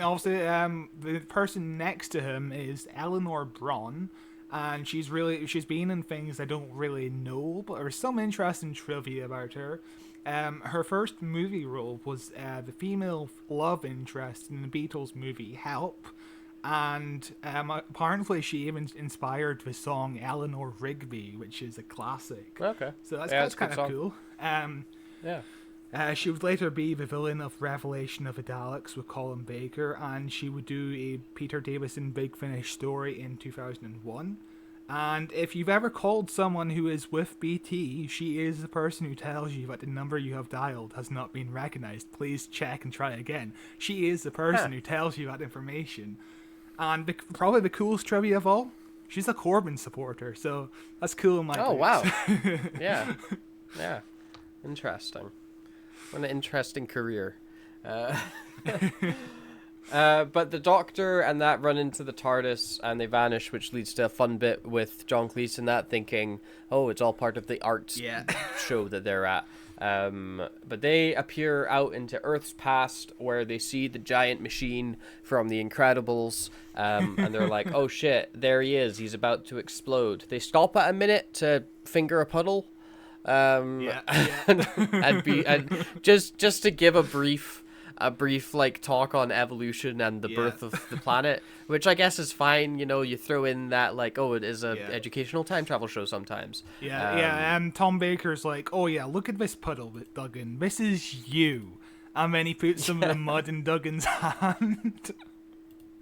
Also, the person next to him is Eleanor Braun. And she's been in things I don't really know, but there's some interesting trivia about her. Her first movie role was the female love interest in the Beatles movie Help, and apparently she even inspired the song Eleanor Rigby, which is a classic. Okay. So that's kind of cool. She would later be the villain of Revelation of the Daleks with Colin Baker, and she would do a Peter Davison Big Finish story in 2001. And if you've ever called someone who is with BT, she is the person who tells you that the number you have dialed has not been recognized. Please check and try again. She is the person who tells you that information. And probably the coolest trivia of all, she's a Corbyn supporter, so that's cool in my books. Oh, wow. Yeah. Interesting. What an interesting career. But the Doctor and that run into the TARDIS and they vanish, which leads to a fun bit with John Cleese and that thinking, oh, it's all part of the arts show that they're at. But they appear out into Earth's past where they see the giant machine from The Incredibles, and they're like, oh shit, there he is, he's about to explode. They stop at a minute to finger a puddle, and just to give a brief like talk on evolution and the birth of the planet, which I guess is fine. You know, you throw in that like, oh, it is a educational time travel show sometimes. And Tom Baker's like, oh yeah, look at this puddle with Duggan. This is you. And then he puts some of the mud in Duggan's hand.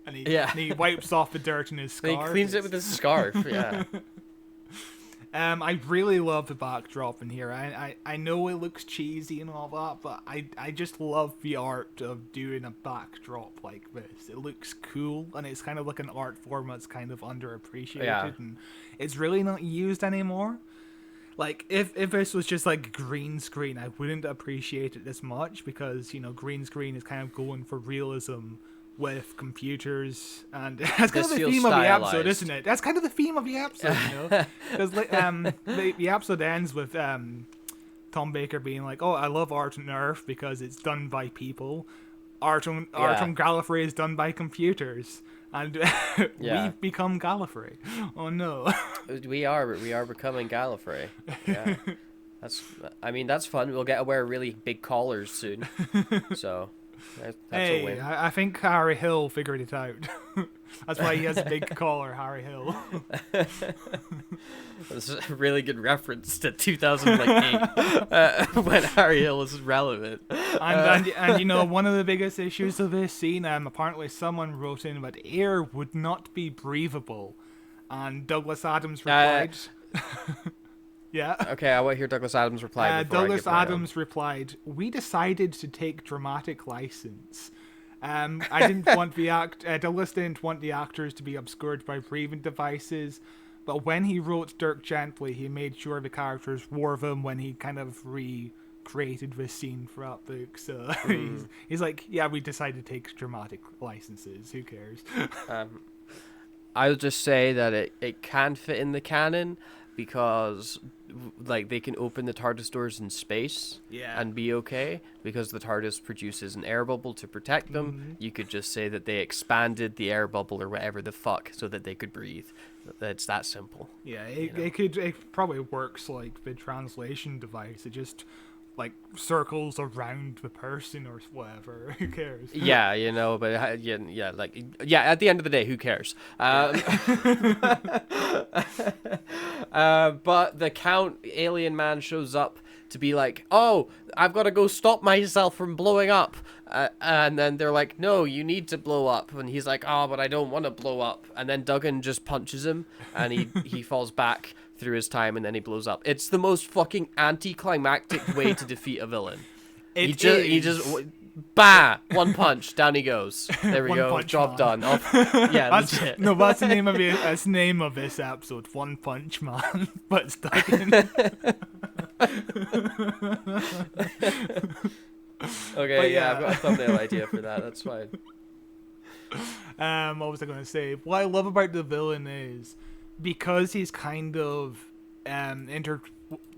And he wipes off the dirt in his scarf. And he cleans it with his scarf, yeah. I really love the backdrop in here. I know it looks cheesy and all that, but I just love the art of doing a backdrop like this. It looks cool, and it's kind of like an art form that's kind of underappreciated, and it's really not used anymore. Like, if this was just like green screen, I wouldn't appreciate it this much, because, you know, green screen is kind of going for realism with computers, and that's kind of the theme of the episode, isn't it? That's kind of the theme of the episode, you know? Because the episode ends with Tom Baker being like, oh, I love art on Earth because it's done by people. Art on Gallifrey is done by computers. And we've become Gallifrey. Oh no. We are becoming Gallifrey. Yeah. That's fun. We'll get to wear really big collars soon. So that's a win. I think Harry Hill figured it out. That's why he has a big collar, Harry Hill. This is a really good reference to 2008 when Harry Hill was relevant. And you know, one of the biggest issues of this scene, apparently someone wrote in that air would not be breathable, and Douglas Adams replied. Yeah. Okay, I want to hear Douglas Adams reply. Douglas Adams replied, "We decided to take dramatic license. Douglas didn't want the actors to be obscured by breathing devices, but when he wrote Dirk Gently, he made sure the characters wore them when he kind of recreated this scene for that book. So he's like, yeah, we decided to take dramatic licenses. Who cares?" I'll just say that it can fit in the canon, because like they can open the TARDIS doors in space and be okay, because the TARDIS produces an air bubble to protect them. Mm-hmm. You could just say that they expanded the air bubble or whatever the fuck so that they could breathe. It's that simple. Yeah, it probably works like the translation device. It just like circles around the person or whatever. Who cares? Yeah, you know, but at the end of the day, who cares? But the Count alien man shows up to be like, oh, I've got to go stop myself from blowing up. And then they're like, no, you need to blow up. And he's like, oh, but I don't want to blow up. And then Duggan just punches him, and he falls back through his time, and then he blows up. It's the most fucking anticlimactic way to defeat a villain. He just one punch, down he goes. There we go, job done. That's legit. No, that's the name of this episode, One Punch Man. But it's Duggan. Okay, but yeah, I've got a thumbnail idea for that. That's fine. What was I going to say? What I love about the villain is, because he's kind of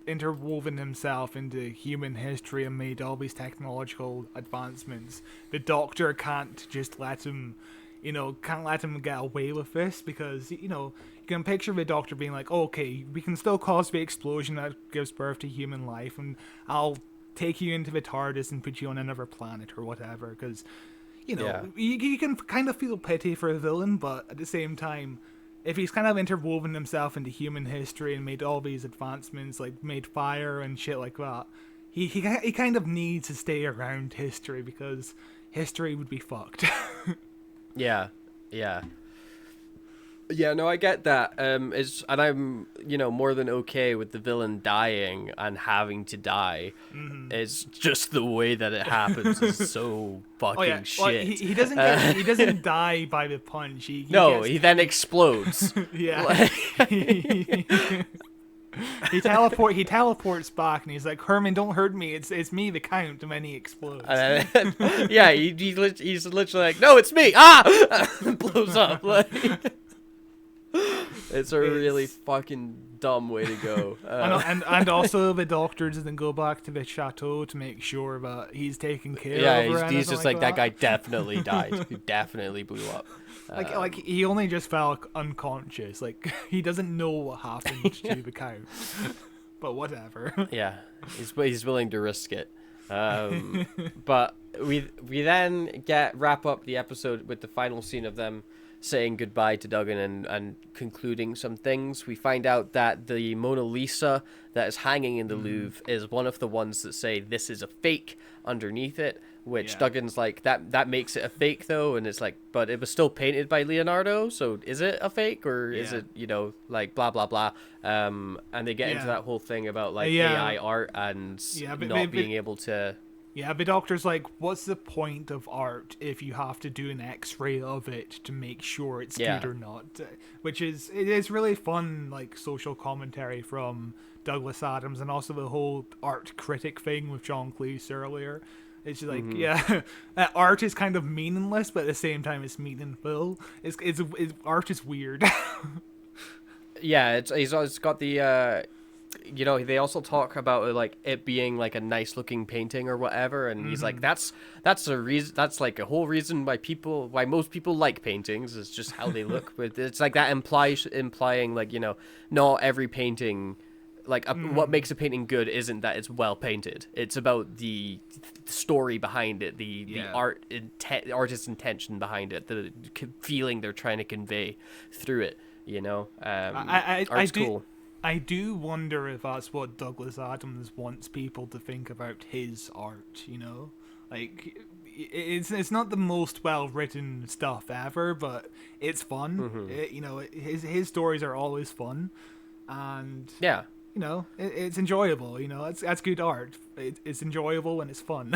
interwoven himself into human history and made all these technological advancements, the Doctor can't just let him get away with this, because, you know, you can picture the Doctor being like, okay, we can still cause the explosion that gives birth to human life, and I'll take you into the TARDIS and put you on another planet or whatever, because, you know, you can kind of feel pity for a villain, but at the same time, if he's kind of interwoven himself into human history and made all these advancements, like made fire and shit like that, he kind of needs to stay around history, because history would be fucked. Yeah. Yeah, no, I get that. And I'm, you know, more than okay with the villain dying and having to die. Mm-hmm. It's just the way that it happens is so fucking shit. Well, he doesn't die by the punch. He then explodes. Yeah. He teleports back and he's like, Herman, don't hurt me. It's me, the Count. And then he explodes. Yeah, he's literally like, no, it's me. Ah, and blows up. Like, it's a really fucking dumb way to go. And also the Doctor doesn't go back to the chateau to make sure that he's taken care of. Yeah, he's just like that guy definitely died. He definitely blew up. Like he only just fell unconscious. Like he doesn't know what happened to the Count. But whatever. Yeah, he's willing to risk it. But we then wrap up the episode with the final scene of them saying goodbye to Duggan and concluding some things. We find out that the Mona Lisa that is hanging in the Louvre is one of the ones that say this is a fake underneath it, which Duggan's like, that makes it a fake though, and it's like, but it was still painted by Leonardo, so is it a fake, or is it, like blah blah blah, and they get into that whole thing about like AI art and not being able to. Yeah, the Doctor's like, what's the point of art if you have to do an X-ray of it to make sure it's good or not? Which is really fun, like social commentary from Douglas Adams, and also the whole art critic thing with John Cleese earlier. It's just like, art is kind of meaningless, but at the same time it's meaningful. It's art is weird. Yeah, it's got the. They also talk about like it being like a nice looking painting or whatever, and he's like, that's a reason. That's like a whole reason why most people like paintings is just how they look. But it's like that implying like not every painting, like what makes a painting good isn't that it's well painted. It's about the story behind it, the artist's intention behind it, the feeling they're trying to convey through it. Art's cool. I do wonder if that's what Douglas Adams wants people to think about his art, Like, it's not the most well-written stuff ever, but it's fun. His stories are always fun. And, it's enjoyable, That's good art. It's enjoyable and it's fun.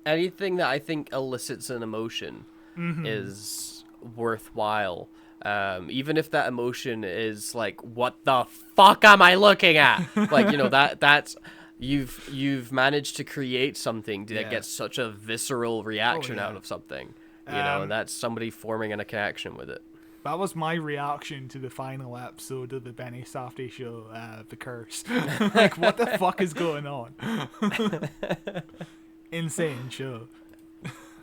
Anything that I think elicits an emotion is worthwhile. Even if that emotion is like, what the fuck am I looking at? Like, that's you've managed to create something that gets such a visceral reaction out of something, and that's somebody forming a connection with it. That was my reaction to the final episode of the Benny Safdie show, The Curse. Like, what the fuck is going on? Insane show.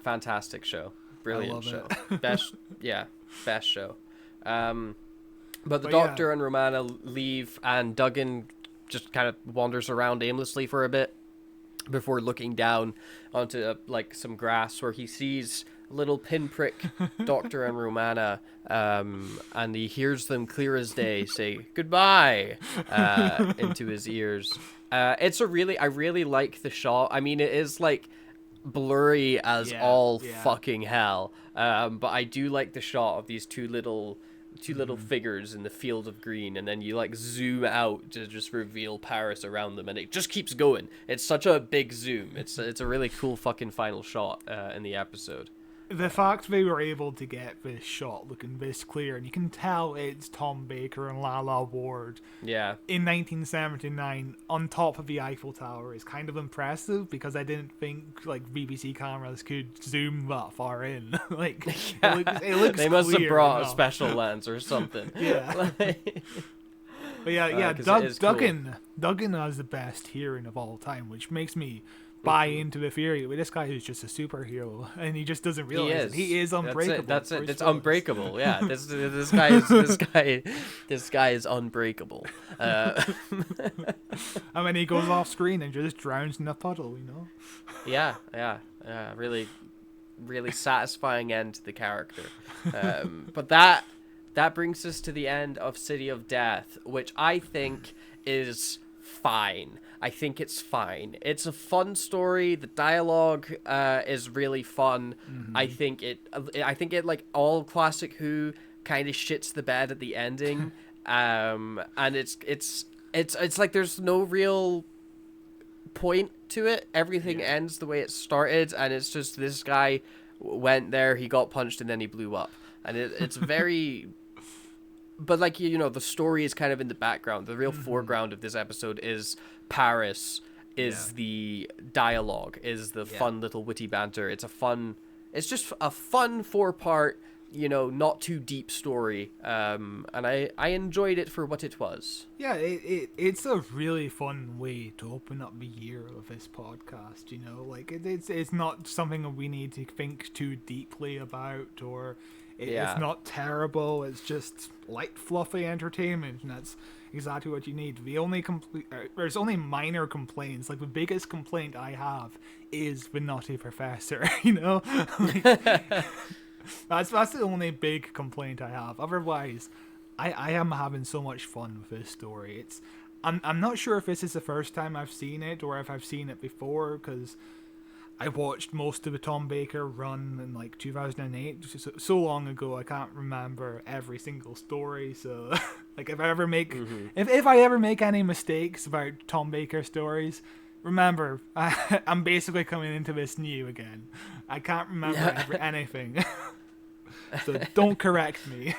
Fantastic show. Brilliant show. It. Best show. But the Doctor and Romana leave, and Duggan just kind of wanders around aimlessly for a bit before looking down onto like some grass where he sees little pinprick Doctor and Romana, and he hears them clear as day say goodbye into his ears. I really like the shot. I mean, it is like blurry as all fucking hell, but I do like the shot of these two little figures in the field of green, and then you like zoom out to just reveal Paris around them, and it just keeps going. It's such a big zoom. It's a really cool fucking final shot in the episode. The fact they were able to get this shot looking this clear, and you can tell it's Tom Baker and Lala Ward in 1979 on top of the Eiffel Tower is kind of impressive, because I didn't think like BBC cameras could zoom that far in. Like, it looks they must have brought enough. A special lens or something. But Duggan has the best hearing of all time, which makes me buy into the theory. Well, this guy is just a superhero, and he just doesn't realize he is unbreakable. That's it. It's unbreakable. Yeah, this guy is unbreakable. And then he goes off screen and just drowns in a puddle. Yeah. Really, really satisfying end to the character. But that brings us to the end of City of Death, which I think is fine. I think it's fine. It's a fun story. The dialogue is really fun. I think it like all classic Who kind of shits the bed at the ending. And it's like there's no real point to it. Everything ends the way it started, and it's just this guy went there, he got punched, and then he blew up. And it's very but like, you know, the story is kind of in the background. The real foreground of this episode is Paris, is the dialogue, is the fun little witty banter. It's just a fun 4-part, you know, not too deep story. And I enjoyed it for what it was. Yeah, it's a really fun way to open up the year of this podcast, you know? Like, it's not something that we need to think too deeply about, or it's not terrible. It's just light, fluffy entertainment, and that's exactly what you need. The only there's only minor complaints. Like, the biggest complaint I have is the Nutty Professor, you know? Like, that's the only big complaint I have. Otherwise, I am having so much fun with this story. I'm not sure if this is the first time I've seen it or if I've seen it before, because I watched most of the Tom Baker run in like 2008, so long ago I can't remember every single story. So like, if I ever make if I ever make any mistakes about Tom Baker stories, remember, I'm basically coming into this new again. I can't remember anything. So don't correct me.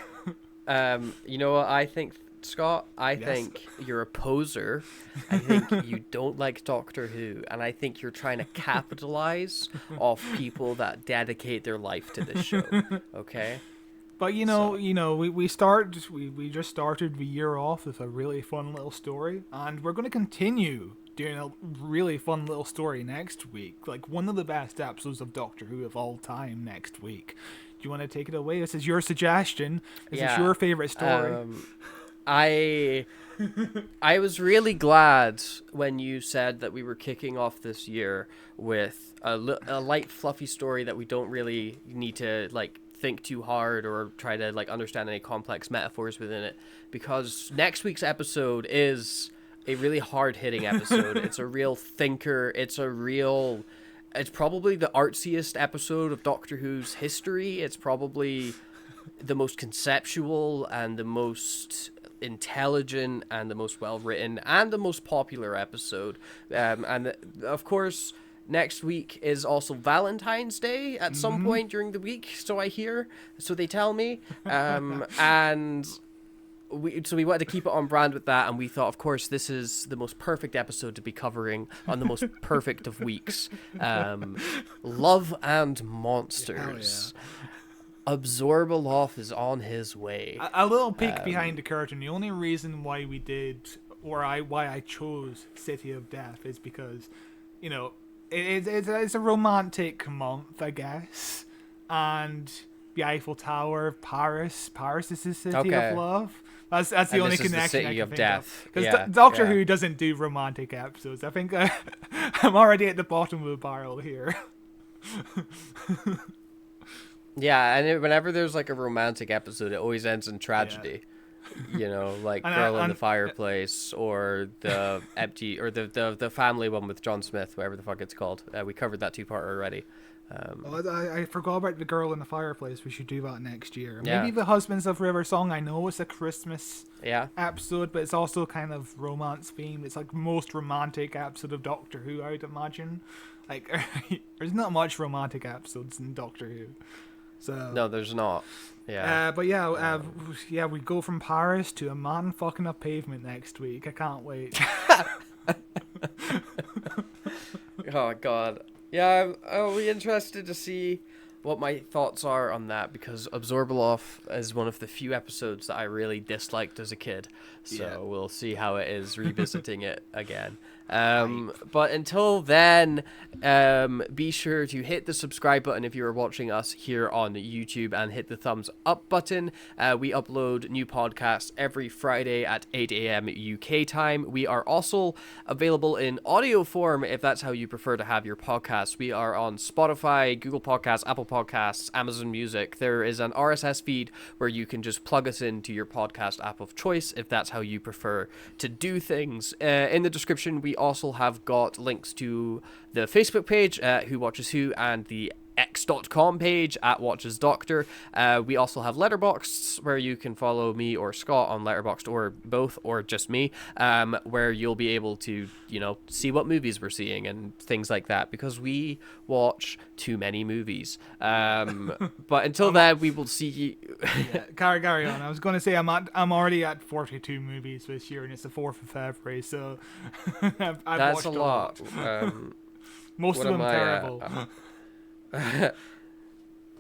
You know what I think, Scott? I think you're a poser. I think you don't like Doctor Who, and I think you're trying to capitalize off people that dedicate their life to this show. Okay? But we just started the year off with a really fun little story, and we're going to continue doing a really fun little story next week. Like, one of the best episodes of Doctor Who of all time next week. Do you want to take it away? This is your suggestion. This is your favorite story. I was really glad when you said that we were kicking off this year with a light, fluffy story that we don't really need to like think too hard or try to like understand any complex metaphors within it, because next week's episode is a really hard-hitting episode. It's a real thinker. It's probably the artsiest episode of Doctor Who's history. It's probably the most conceptual and the most intelligent and the most well-written and the most popular episode. And of course, next week is also Valentine's Day at some point during the week, so I hear. So they tell me. And we wanted to keep it on brand with that, and we thought, of course, this is the most perfect episode to be covering on the most perfect of weeks. Love and Monsters. Absorbaloff is on his way. A little peek behind the curtain. The only reason why we did, or why I chose City of Death, is because, you know, it's a romantic month, I guess, and the Eiffel Tower, Paris is the city of love. That's the only connection I can think of. Because Doctor Who doesn't do romantic episodes. I think I'm already at the bottom of the barrel here. Yeah, and whenever there's like a romantic episode, it always ends in tragedy. You know, like Girl in the Fireplace, or the empty, or the family one with John Smith, whatever the fuck it's called. We covered that 2-part already. I forgot about the Girl in the Fireplace. We should do that next year. Maybe the Husbands of River Song. I know it's a Christmas episode, but it's also kind of romance themed. It's like the most romantic episode of Doctor Who, I'd imagine. Like, there's not much romantic episodes in Doctor Who. So no, there's not. Yeah. We go from Paris to a man fucking up pavement next week. I can't wait. Oh God. Yeah, I'll be interested to see what my thoughts are on that, because Absorbaloff is one of the few episodes that I really disliked as a kid. So we'll see how it is revisiting it again. But until then, be sure to hit the subscribe button if you are watching us here on YouTube, and hit the thumbs up button. We upload new podcasts every Friday at 8 a.m. UK time. We are also available in audio form if that's how you prefer to have your podcasts. We are on Spotify, Google Podcasts, Apple Podcasts, Amazon Music. There is an RSS feed where you can just plug us into your podcast app of choice if that's how you prefer to do things. In the description, we also have got links to the Facebook page, Who Watches Who, and the x.com page at Watches Doctor. We also have Letterboxd, where you can follow me or Scott on Letterboxd, or both, or just me, where you'll be able to, see what movies we're seeing and things like that, because we watch too many movies. But until then, we will see. Yeah, carry on. I was going to say I'm already at 42 movies this year, and it's the 4th of February, so I've That's watched a lot. Most of them terrible.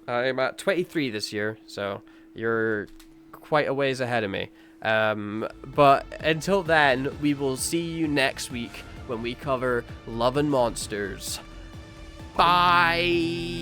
I'm at 23 this year, so you're quite a ways ahead of me. But until then, we will see you next week when we cover Love and Monsters. Bye!